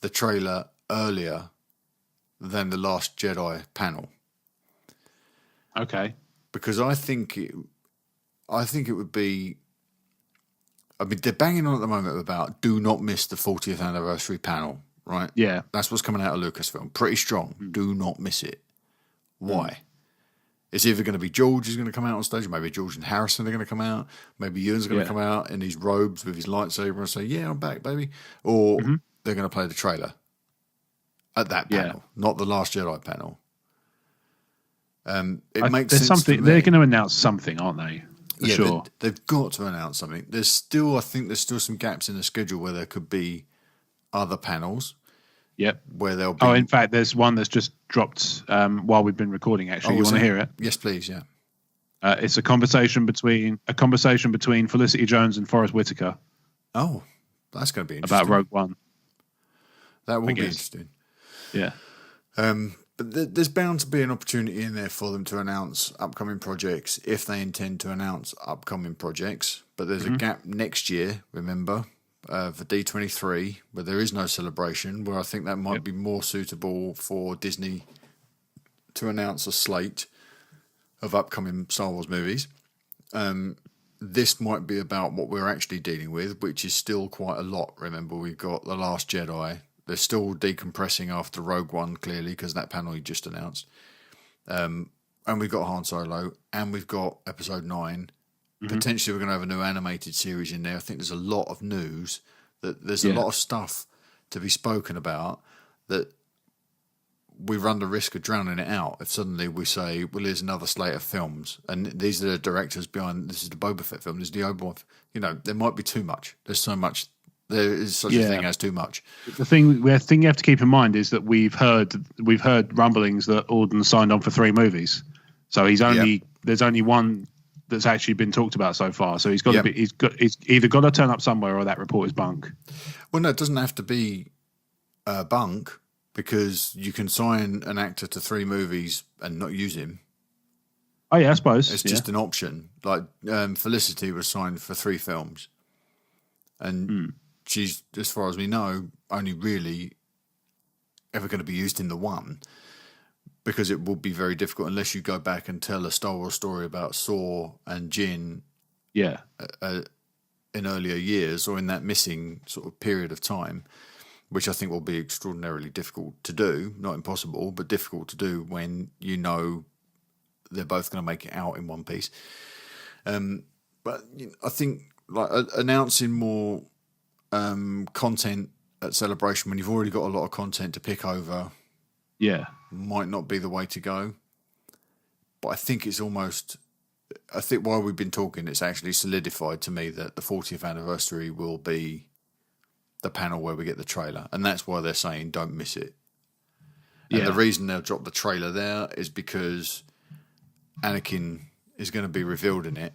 the trailer earlier than the Last Jedi panel. Okay. Because I think it would be. I mean, they're banging on at the moment about do not miss the 40th anniversary panel, right? Yeah. That's what's coming out of Lucasfilm. Pretty strong. Do not miss it. Why? It's either going to be George is going to come out on stage, or maybe George and Harrison are going to come out, maybe Ewan's going to come out in his robes with his lightsaber and say, yeah, I'm back, baby. Or they're going to play the trailer at that panel, not the Last Jedi panel. It makes sense something. to me. They're going to announce something, aren't they? For sure. They've got to announce something. I think there's still some gaps in the schedule where there could be other panels. Yep. Where there'll be. Oh, in fact, there's one that's just dropped while we've been recording. Actually, you want to hear it? Yes, please. Yeah. It's a conversation between Felicity Jones and Forrest Whitaker. Oh, that's going to be interesting. About Rogue One. That will be interesting. Yeah. But there's bound to be an opportunity in there for them to announce upcoming projects if they intend to announce upcoming projects. But there's a gap next year, remember, for D23, where there is no celebration, where I think that might be more suitable for Disney to announce a slate of upcoming Star Wars movies. This might be about what we're actually dealing with, which is still quite a lot. Remember, we've got The Last Jedi. They're still decompressing after Rogue One, clearly, because that panel you just announced. And we've got Han Solo, and we've got Episode 9. Potentially we're going to have a new animated series in there. I think there's a lot of news, that there's a lot of stuff to be spoken about, that we run the risk of drowning it out if suddenly we say, well, here's another slate of films, and these are the directors behind, this is the Boba Fett film, this is the Obi-Wan. There might be too much. There's so much. There is such a thing as too much. The thing you have to keep in mind is that we've heard rumblings that Alden signed on for 3 movies, so there's only one that's actually been talked about so far. So he's either got to turn up somewhere, or that report is bunk. Well, no, it doesn't have to be bunk, because you can sign an actor to 3 movies and not use him. Oh yeah, I suppose it's just an option. Like Felicity was signed for 3 films, and she's, as far as we know, only really ever going to be used in the one, because it will be very difficult unless you go back and tell a Star Wars story about Saw and Jin in earlier years, or in that missing sort of period of time, which I think will be extraordinarily difficult to do. Not impossible, but difficult to do when they're both going to make it out in one piece. But I think announcing more content at Celebration when you've already got a lot of content to pick over, might not be the way to go. But I think while we've been talking, it's actually solidified to me that the 40th anniversary will be the panel where we get the trailer, and that's why they're saying don't miss it. And the reason they'll drop the trailer there is because Anakin is going to be revealed in it,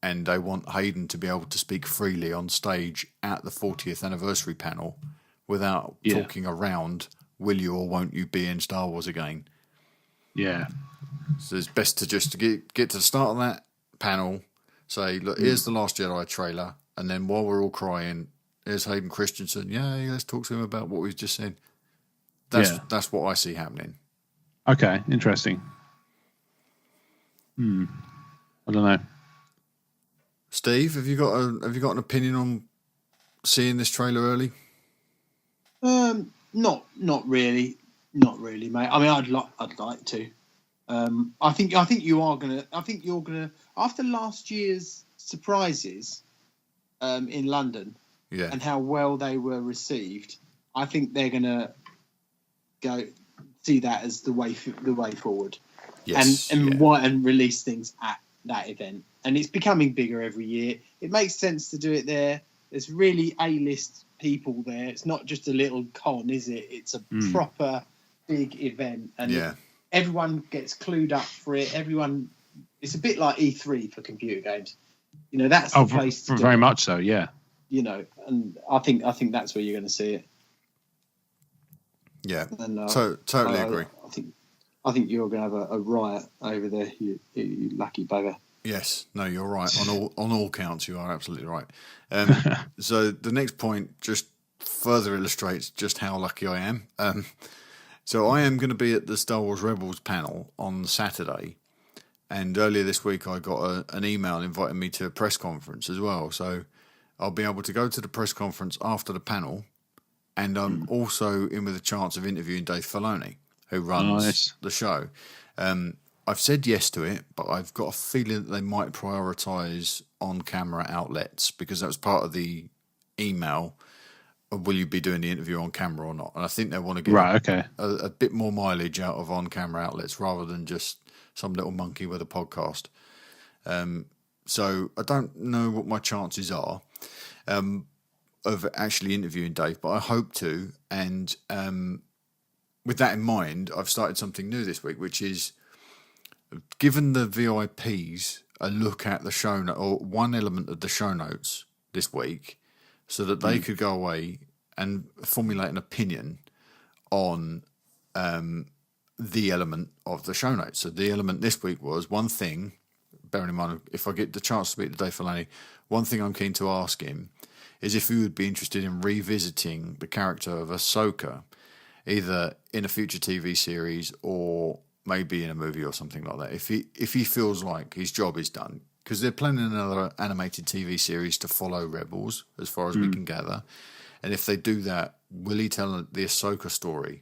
and they want Hayden to be able to speak freely on stage at the 40th anniversary panel without talking around, will you or won't you be in Star Wars again? Yeah. So it's best to just get to the start of that panel, say, look, here's the Last Jedi trailer, and then while we're all crying, here's Hayden Christensen. Yeah, let's talk to him about what we've just said. That's what I see happening. Okay, interesting. I don't know. Steve, have you got an opinion on seeing this trailer early? Not really, mate. I mean, I'd like to. I think you are gonna. I think you're gonna, after last year's surprises, in London, and how well they were received. I think they're gonna go see that as the way forward. Yes, and release things at that event. And it's becoming bigger every year. It makes sense to do it there. There's really A-list people there. It's not just a little con, is it? It's a proper big event, and everyone gets clued up for it. It's a bit like E3 for computer games. You know, that's the place to do very it. much so, yeah. You know, and I think that's where you're going to see it. Yeah, and, totally agree. I think you're going to have a riot over there, you lucky bugger. Yes, no, you're right. On all counts, you are absolutely right. So the next point just further illustrates just how lucky I am. So I am going to be at the Star Wars Rebels panel on Saturday, and earlier this week I got an email inviting me to a press conference as well. So I'll be able to go to the press conference after the panel, and I'm also in with a chance of interviewing Dave Filoni, who runs the show. I've said yes to it, but I've got a feeling that they might prioritise on-camera outlets, because that was part of the email. Will you be doing the interview on camera or not? And I think they want to get a bit more mileage out of on-camera outlets rather than just some little monkey with a podcast. So I don't know what my chances are of actually interviewing Dave, but I hope to. And with that in mind, I've started something new this week, which is given the VIPs a look at the show or one element of the show notes this week, so that they could go away and formulate an opinion on the element of the show notes. So the element this week was one thing, bearing in mind, if I get the chance to speak to Dave Filoni, one thing I'm keen to ask him is if he would be interested in revisiting the character of Ahsoka, either in a future TV series or maybe in a movie or something like that. If he feels like his job is done, because they're planning another animated TV series to follow Rebels, as far as we can gather. And if they do that, will he tell the Ahsoka story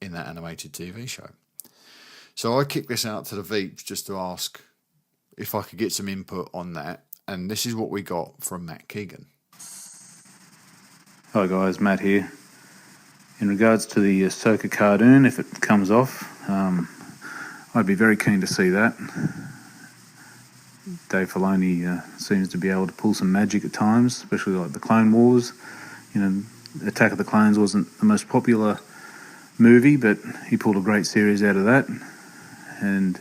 in that animated TV show? So I kicked this out to the Veeps just to ask if I could get some input on that. And this is what we got from Matt Keegan. Hi guys, Matt here. In regards to the Ahsoka cartoon, if it comes off, I'd be very keen to see that. Dave Filoni seems to be able to pull some magic at times, especially like the Clone Wars. You know, Attack of the Clones wasn't the most popular movie, but he pulled a great series out of that. And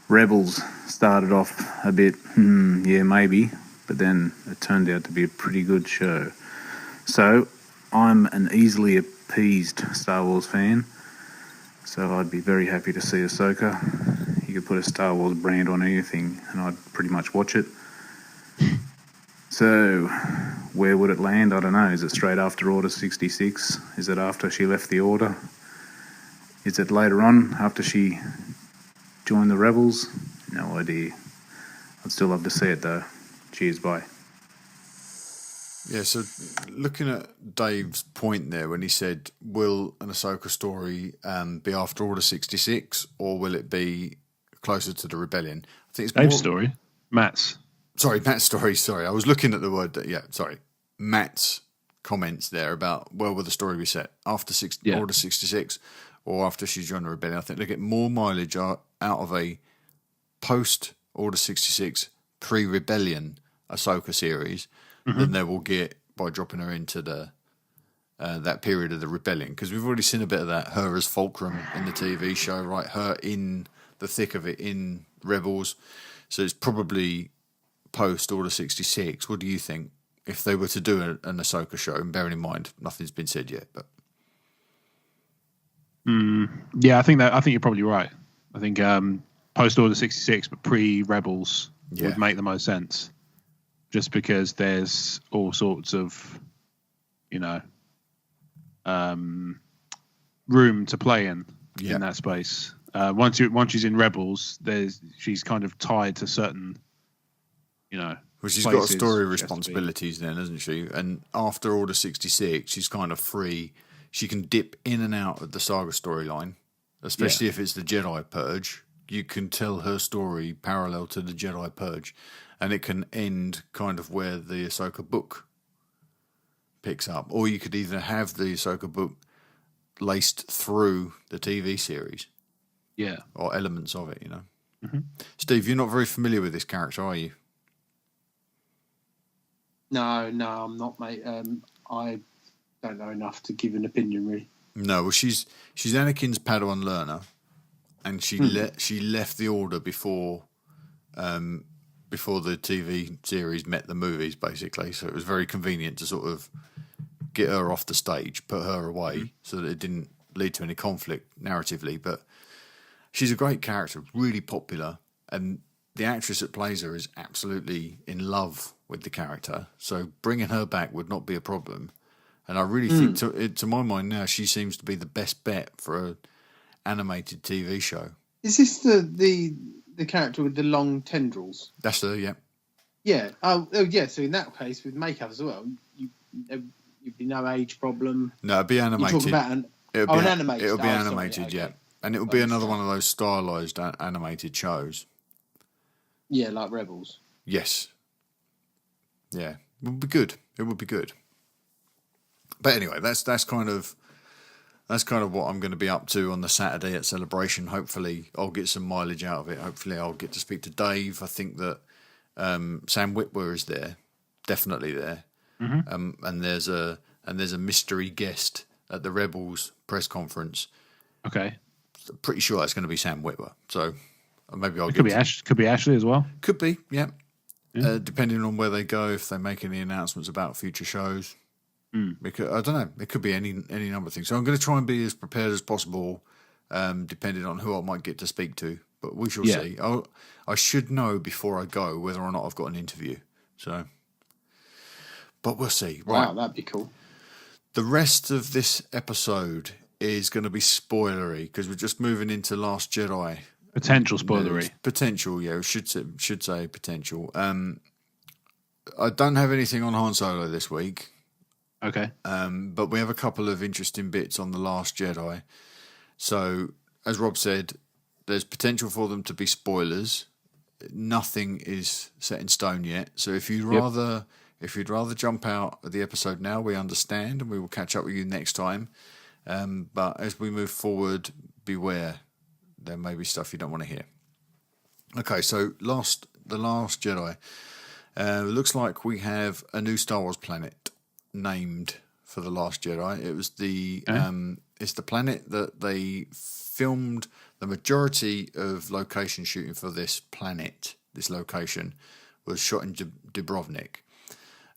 Rebels started off a bit, maybe, but then it turned out to be a pretty good show. So I'm an easily appeased Star Wars fan, so I'd be very happy to see Ahsoka. You could put a Star Wars brand on anything and I'd pretty much watch it. So where would it land? I don't know. Is it straight after Order 66? Is it after she left the Order? Is it later on after she joined the Rebels? No idea. I'd still love to see it though. Cheers, bye. Yeah, so looking at Dave's point there when he said, will an Ahsoka story be after Order 66 or will it be closer to the Rebellion? I think it's Dave's story. Matt's story. Sorry, I was looking at the word. Matt's comments there about where will the story be set after Order 66 or after she's joined the Rebellion. I think they get more mileage out of a post Order 66 pre-Rebellion Ahsoka series than they will get by dropping her into the that period of the Rebellion, because we've already seen a bit of that, her as Fulcrum in the TV show, right? Her in the thick of it in Rebels. So it's probably post Order 66. What do you think if they were to do an Ahsoka show? And bearing in mind, nothing's been said yet, but yeah, I think you're probably right. I think post Order 66, but pre Rebels would make the most sense, just because there's all sorts of, room to play in that space. Once she's in Rebels, she's kind of tied to certain, well, she's got story responsibilities then, hasn't she? And after Order 66, she's kind of free. She can dip in and out of the saga storyline, especially if it's the Jedi Purge. You can tell her story parallel to the Jedi Purge, and it can end kind of where the Ahsoka book picks up. Or you could either have the Ahsoka book laced through the TV series. Yeah. Or elements of it, you know. Mm-hmm. Steve, you're not very familiar with this character, are you? No, I'm not, mate. I don't know enough to give an opinion, really. No, well, she's Anakin's Padawan learner, and she left the Order before the TV series met the movies, basically. So it was very convenient to sort of get her off the stage, put her away, so that it didn't lead to any conflict narratively. But she's a great character, really popular, and the actress that plays her is absolutely in love with the character. So bringing her back would not be a problem. And I really think, to my mind now, she seems to be the best bet for an animated TV show. Is this the character with the long tendrils? That's her, yeah. Yeah. Oh, yeah. So in that case, with makeup as well, you'd be no age problem. No, it'd be animated. You talk about an animated. It'll be animated, sorry, yeah. okay. And it'll be another one of those stylized animated shows. Yeah, like Rebels. Yes. Yeah, it would be good. It would be good. But anyway, that's kind of what I'm going to be up to on the Saturday at Celebration. Hopefully, I'll get some mileage out of it. Hopefully, I'll get to speak to Dave. I think that Sam Witwer is there, definitely there. Mm-hmm. And there's a mystery guest at the Rebels press conference. Okay. Pretty sure that's going to be Sam Witwer. So maybe I'll. Could be Ashley as well. Could be, yeah. Depending on where they go, if they make any announcements about future shows. Because I don't know, it could be any number of things. So I'm going to try and be as prepared as possible, depending on who I might get to speak to. But we shall see. I should know before I go whether or not I've got an interview. So, but we'll see. Right. Wow, that'd be cool. The rest of this episode is going to be spoilery because we're just moving into Last Jedi. Potential spoilery. Potential, yeah. Should say potential. I don't have anything on Han Solo this week. Okay. But we have a couple of interesting bits on The Last Jedi. So, as Rob said, there's potential for them to be spoilers. Nothing is set in stone yet. So if you'd rather jump out of the episode now, we understand, and we will catch up with you next time. But as we move forward, beware. There may be stuff you don't want to hear. Okay, so The Last Jedi. Looks like we have a new Star Wars planet named for The Last Jedi. It was it's the planet that they filmed the majority of location shooting for. This location was shot in Dubrovnik.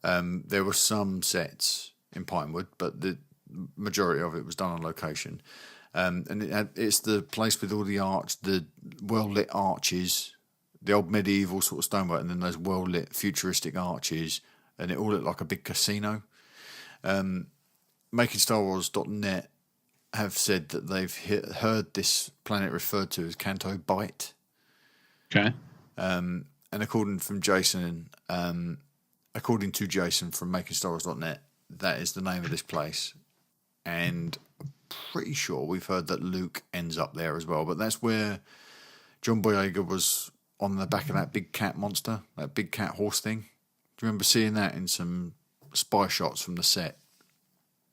There were some sets in Pinewood, but the majority of it was done on location. And it's the place with all the well-lit arches, the old medieval sort of stonework, and then those well-lit futuristic arches, and it all looked like a big casino. MakingStarWars.net have said that they've heard this planet referred to as Canto Bight. Okay. And according to Jason from MakingStarWars.net, that is the name of this place. And I'm pretty sure we've heard that Luke ends up there as well. But that's where John Boyega was on the back of that big cat monster, that big cat horse thing. Do you remember seeing that in some spy shots from the set?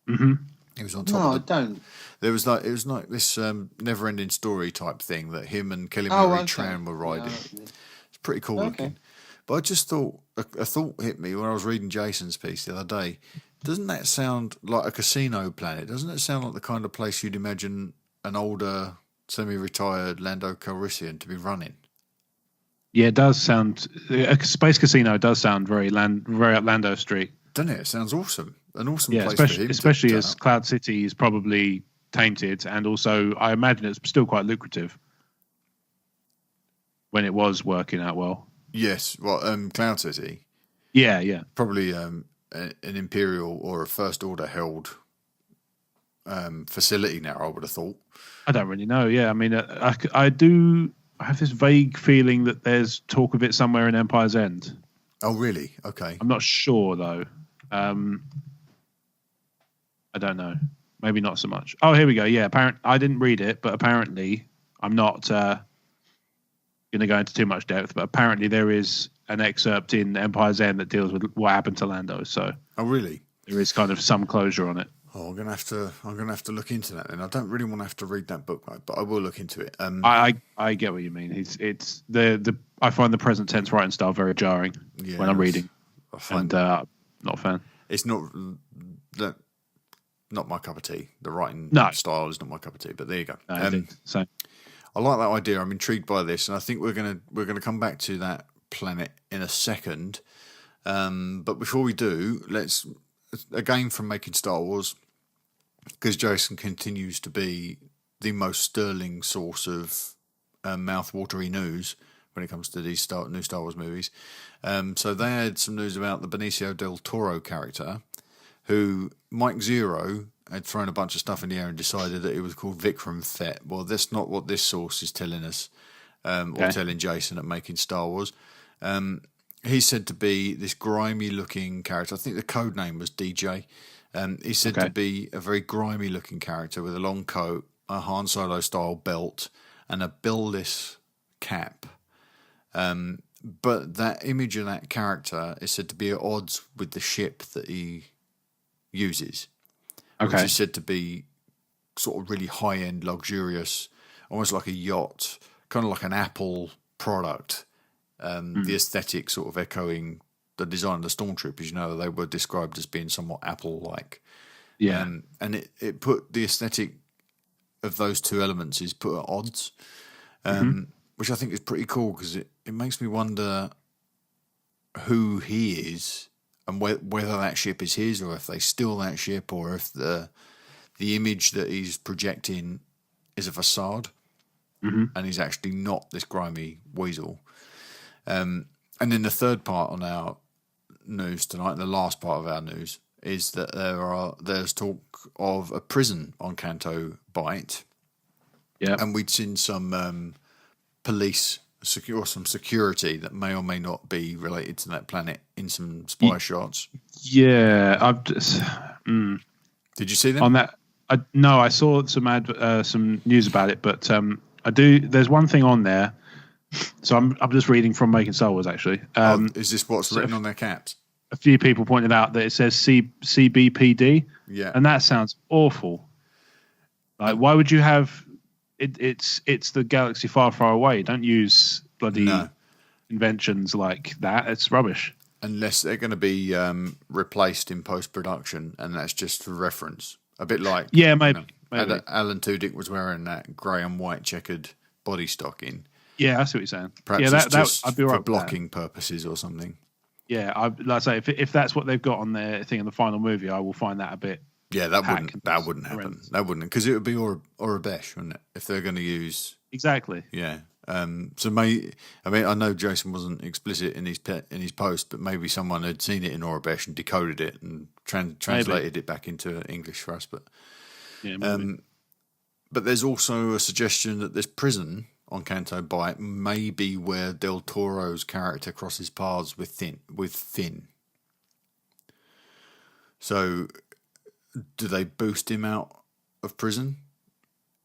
Mm-hmm. He was on top. No, I don't. It was like this never-ending story type thing that him and Kelly Marie Tran were riding. It's pretty cool looking. But I just thought a thought hit me when I was reading Jason's piece the other day. Doesn't that sound like a casino planet? Doesn't it sound like the kind of place you'd imagine an older, semi-retired Lando Calrissian to be running? Yeah, it does sound. A space casino does sound very up Lando Street. Doesn't it? It sounds awesome. An awesome place for him. Especially as Cloud City is probably tainted, and also I imagine it's still quite lucrative when it was working out well. Yes, well, Cloud City. Yeah. Probably an Imperial or a First Order held facility now, I would have thought. I don't really know. Yeah, I mean, I have this vague feeling that there's talk of it somewhere in Empire's End. Oh, really? Okay. I'm not sure though. I don't know. Maybe not so much. Oh, here we go. Yeah, I didn't read it, but apparently I'm not going to go into too much depth. But apparently there is an excerpt in Empire's End that deals with what happened to Lando. So. Oh, really? There is kind of some closure on it. Oh, I'm gonna have to look into that. Then I don't really want to have to read that book, but I will look into it. I get what you mean. It's the I find the present tense writing style very jarring when I'm reading, and not a fan. It's not my cup of tea. The writing style is not my cup of tea. But there you go. So I like that idea. I'm intrigued by this, and I think we're gonna come back to that planet in a second. But before we do, let's again from making Star Wars, because Jason continues to be the most sterling source of mouth-watery news when it comes to these new Star Wars movies. So they had some news about the Benicio del Toro character, who Mike Zero had thrown a bunch of stuff in the air and decided that it was called Vikram Fett. Well, that's not what this source is telling us, or telling Jason at Making Star Wars. He's said to be this grimy-looking character. I think the code name was DJ. He's said to be a very grimy-looking character with a long coat, a Han Solo-style belt, and a bill-less cap. But that image of that character is said to be at odds with the ship that he uses, which is said to be sort of really high-end, luxurious, almost like a yacht, kind of like an Apple product. The aesthetic sort of echoing the design of the Stormtroopers. You know, they were described as being somewhat Apple-like. Yeah. And it put the aesthetic of those two elements is put at odds, which I think is pretty cool because it makes me wonder who he is and whether that ship is his or if they steal that ship or if the image that he's projecting is a facade and he's actually not this grimy weasel. And then the third part on our news tonight, the last part of our news, is that there's talk of a prison on Canto Bight. Yeah. And we'd seen some police or some security that may or may not be related to that planet in some spy shots. Yeah, I've just. Did you see them? On that? No, I saw some news about it, but I do. There's one thing on there. So I'm just reading from Making Star Wars actually. Is this what's written on their caps? A few people pointed out that it says CBPD. Yeah, and that sounds awful. Like, why would you have it? It's the galaxy far, far away. Don't use bloody inventions like that. It's rubbish. Unless they're going to be replaced in post-production, and that's just for reference. A bit like maybe. Alan Tudyk was wearing that grey and white checkered body stocking. Yeah, I see what you're saying. Perhaps it's just I'd be right for blocking purposes or something. Yeah, like I say, if that's what they've got on their thing in the final movie, I will find that a bit. Yeah, that wouldn't happen. That wouldn't, because it would be Orabesh, wouldn't it? If they're going to use exactly. Yeah. I know Jason wasn't explicit in his post, but maybe someone had seen it in Orabesh and decoded it and translated it back into English for us. But yeah, maybe. But there's also a suggestion that this prison on Canto Bight may be where Del Toro's character crosses paths with Finn. So, do they boost him out of prison?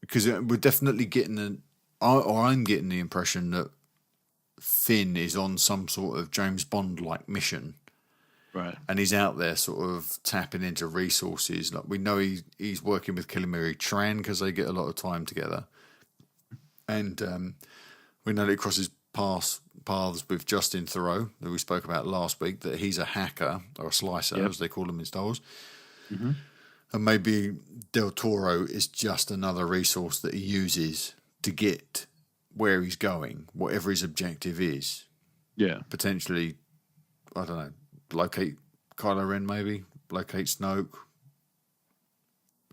Because we're definitely getting I'm getting the impression that Finn is on some sort of James Bond-like mission. Right. And he's out there sort of tapping into resources. Like, we know he's working with Kilimiri Tran because they get a lot of time together. And we know that he crosses paths with Justin Theroux, that we spoke about last week, that he's a hacker or a slicer, as they call him in Star Wars. Mm-hmm. And maybe Del Toro is just another resource that he uses to get where he's going, whatever his objective is. Yeah. Potentially, I don't know, locate Kylo Ren maybe, locate Snoke.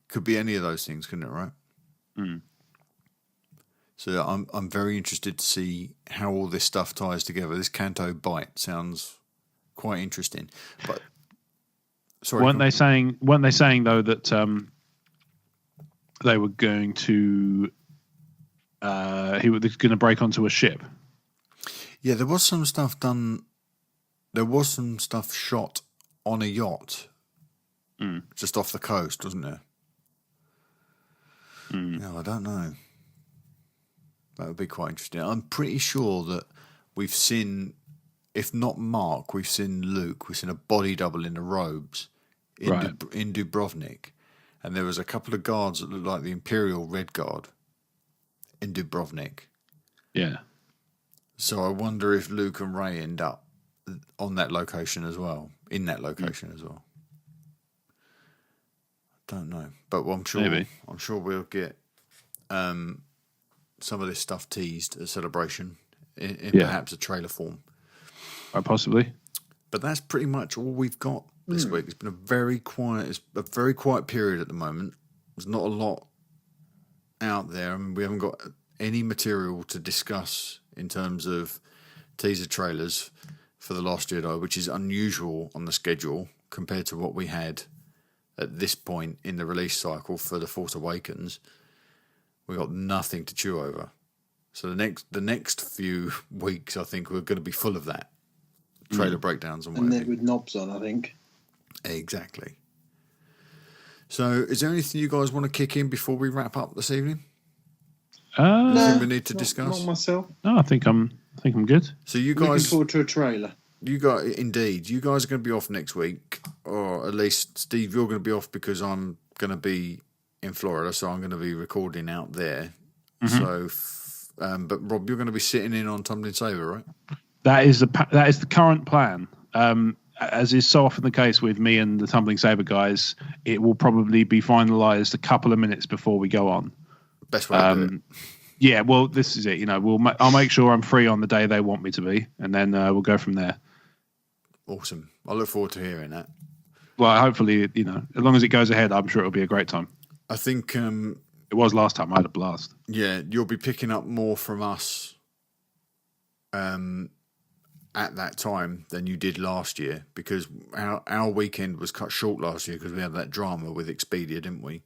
Could be any of those things, couldn't it, right? Mm. So I'm very interested to see how all this stuff ties together. This Canto Bight sounds quite interesting. But sorry, weren't they saying though that they were going to he was going to break onto a ship? Yeah, there was some stuff done. There was some stuff shot on a yacht, just off the coast, wasn't there? No, I don't know. That would be quite interesting. I'm pretty sure that we've seen, if not Mark, we've seen Luke. We've seen a body double in the robes in Dubrovnik. and there was a couple of guards that looked like the Imperial Red Guard in Dubrovnik. Yeah. So I wonder if Luke and Ray end up on that location as well, as well. I don't know, but I'm sure we'll get some of this stuff teased at Celebration in perhaps a trailer form. Possibly. But that's pretty much all we've got this week. It's been a very quiet period at the moment. There's not a lot out there, and we haven't got any material to discuss in terms of teaser trailers for The Last Jedi, which is unusual on the schedule compared to what we had at this point in the release cycle for The Force Awakens. We got nothing to chew over. So the next few weeks, I think, we're going to be full of that. Trailer breakdowns and whatever. And then with knobs on, I think. Exactly. So, is there anything you guys want to kick in before we wrap up this evening? Anything we need to discuss? Not myself. No, I think I'm good. So you guys looking forward to a trailer. You guys are going to be off next week, or at least Steve, you're going to be off because I'm going to be in Florida, so I'm going to be recording out there. So, but Rob, you're going to be sitting in on Tumbling Saber, right? That is the current plan. As is so often the case with me and the Tumbling Saber guys, it will probably be finalised a couple of minutes before we go on. Best way to do it. Yeah, well, this is it. I'll make sure I'm free on the day they want me to be, and then we'll go from there. Awesome. I look forward to hearing that. Well, hopefully, as long as it goes ahead, I'm sure it'll be a great time. I think it was last time. I had a blast. Yeah, you'll be picking up more from us at that time than you did last year, because our weekend was cut short last year because we had that drama with Expedia, didn't we?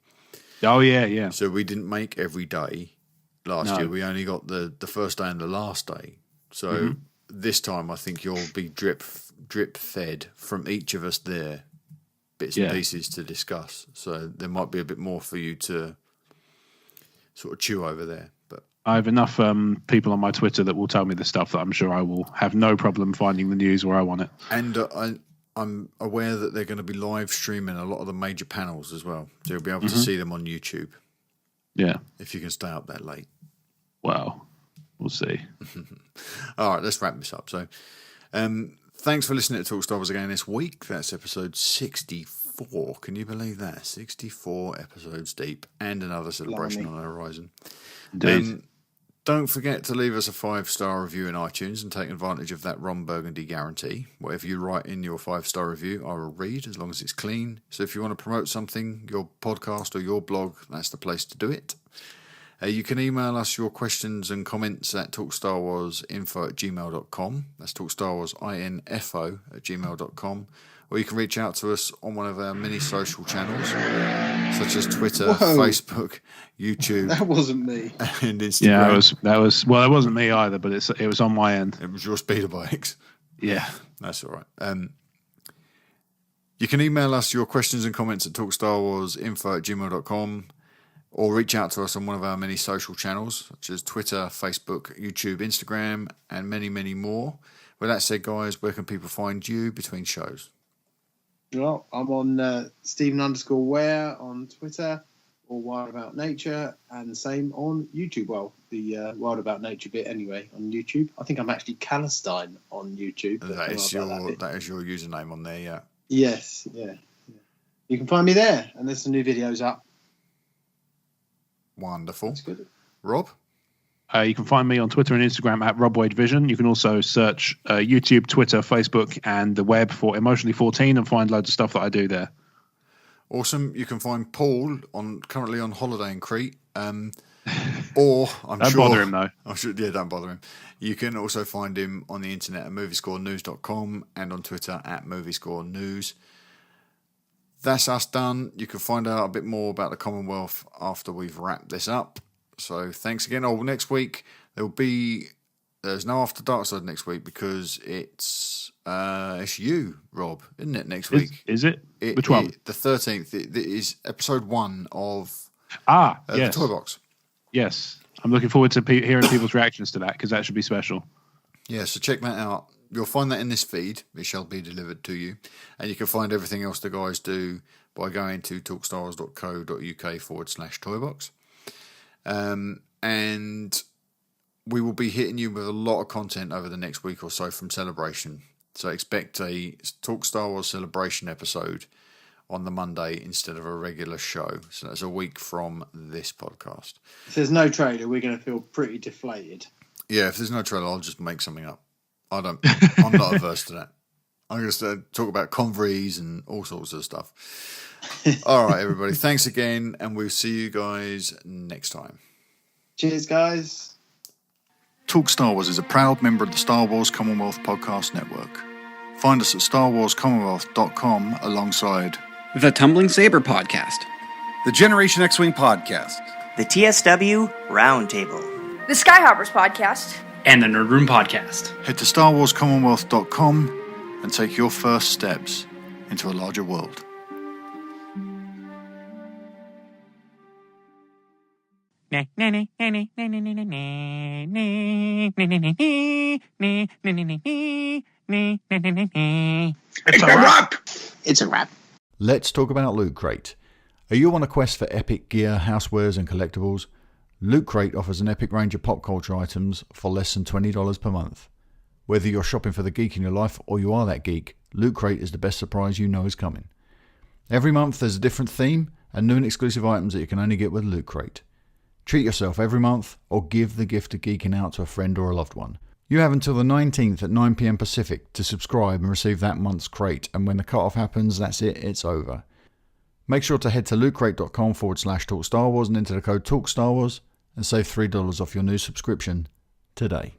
Oh, yeah. So we didn't make every day last year. We only got the first day and the last day. So this time I think you'll be drip fed from each of us there, bits and pieces to discuss. So there might be a bit more for you to sort of chew over there. But I have enough people on my Twitter that will tell me the stuff that I'm sure I will have no problem finding the news where I want it. And I'm aware that they're going to be live streaming a lot of the major panels as well. So you'll be able to see them on YouTube. Yeah. If you can stay up that late. Well, we'll see. All right, let's wrap this up. So thanks for listening to Talk Star Wars again this week. That's episode 64. Can you believe that? 64 episodes deep and another celebration on the horizon. Indeed. Don't forget to leave us a 5-star review in iTunes and take advantage of that Ron Burgundy guarantee. Whatever you write in your 5-star review, I will read as long as it's clean. So if you want to promote something, your podcast or your blog, that's the place to do it. You can email us your questions and comments at talkstarwarsinfo@gmail.com. That's talkstarwarsinfo@gmail.com. Or you can reach out to us on one of our many social channels, such as Twitter, Facebook, YouTube. That wasn't me. And Instagram. Yeah, that was. Well, it wasn't me either, but it was on my end. It was your speeder bikes. Yeah, that's all right. You can email us your questions and comments at talkstarwarsinfo@gmail.com. Or reach out to us on one of our many social channels, such as Twitter, Facebook, YouTube, Instagram, and many, many more. With that said, guys, where can people find you between shows? Well, I'm on Stephen_Ware on Twitter, or Wild About Nature, and the same on YouTube. Well, the Wild About Nature bit anyway on YouTube. I think I'm actually Calistine on YouTube. That is your username on there, yeah. Yes, yeah. You can find me there, and there's some new videos up. Wonderful. That's good. Rob? You can find me on Twitter and Instagram at RobWadeVision. You can also search YouTube, Twitter, Facebook, and the web for Emotionally 14 and find loads of stuff that I do there. Awesome. You can find Paul currently on holiday in Crete. Don't bother him, though. Don't bother him. You can also find him on the internet at moviescorenews.com and on Twitter at moviescorenews. That's us done. You can find out a bit more about the Commonwealth after we've wrapped this up. So thanks again. Next week there's no After Dark Side next week because it's you, Rob, isn't it? Next week is it? Which one? The 13th. It is episode 1 of yes. The Toy Box. Yes, I'm looking forward to hearing people's reactions to that because that should be special. Yeah, so check that out. You'll find that in this feed. It shall be delivered to you. And you can find everything else the guys do by going to talkstarwars.co.uk/toybox. And we will be hitting you with a lot of content over the next week or so from Celebration. So expect a Talk Star Wars Celebration episode on the Monday instead of a regular show. So that's a week from this podcast. If there's no trailer, we're going to feel pretty deflated. Yeah, if there's no trailer, I'll just make something up. I'm not averse to that. I'm going to talk about conveys and all sorts of stuff. All right, everybody. Thanks again, and we'll see you guys next time. Cheers, guys. Talk Star Wars is a proud member of the Star Wars Commonwealth Podcast Network. Find us at StarWarsCommonwealth.com alongside the Tumbling Saber Podcast, the Generation X-Wing Podcast, the TSW Roundtable, the Skyhoppers Podcast, and the Nerd Room Podcast. Head to StarWarsCommonwealth.com and take your first steps into a larger world. It's a wrap! It's a wrap. Let's talk about Loot Crate. Are you on a quest for epic gear, housewares, and collectibles? Loot Crate offers an epic range of pop culture items for less than $20 per month. Whether you're shopping for the geek in your life or you are that geek, Loot Crate is the best surprise you know is coming. Every month there's a different theme and new and exclusive items that you can only get with Loot Crate. Treat yourself every month or give the gift of geeking out to a friend or a loved one. You have until the 19th at 9 PM Pacific to subscribe and receive that month's crate, and when the cut-off happens, that's it, it's over. Make sure to head to lootcrate.com/TalkStarWars and enter the code TalkStarWars and save $3 off your new subscription today.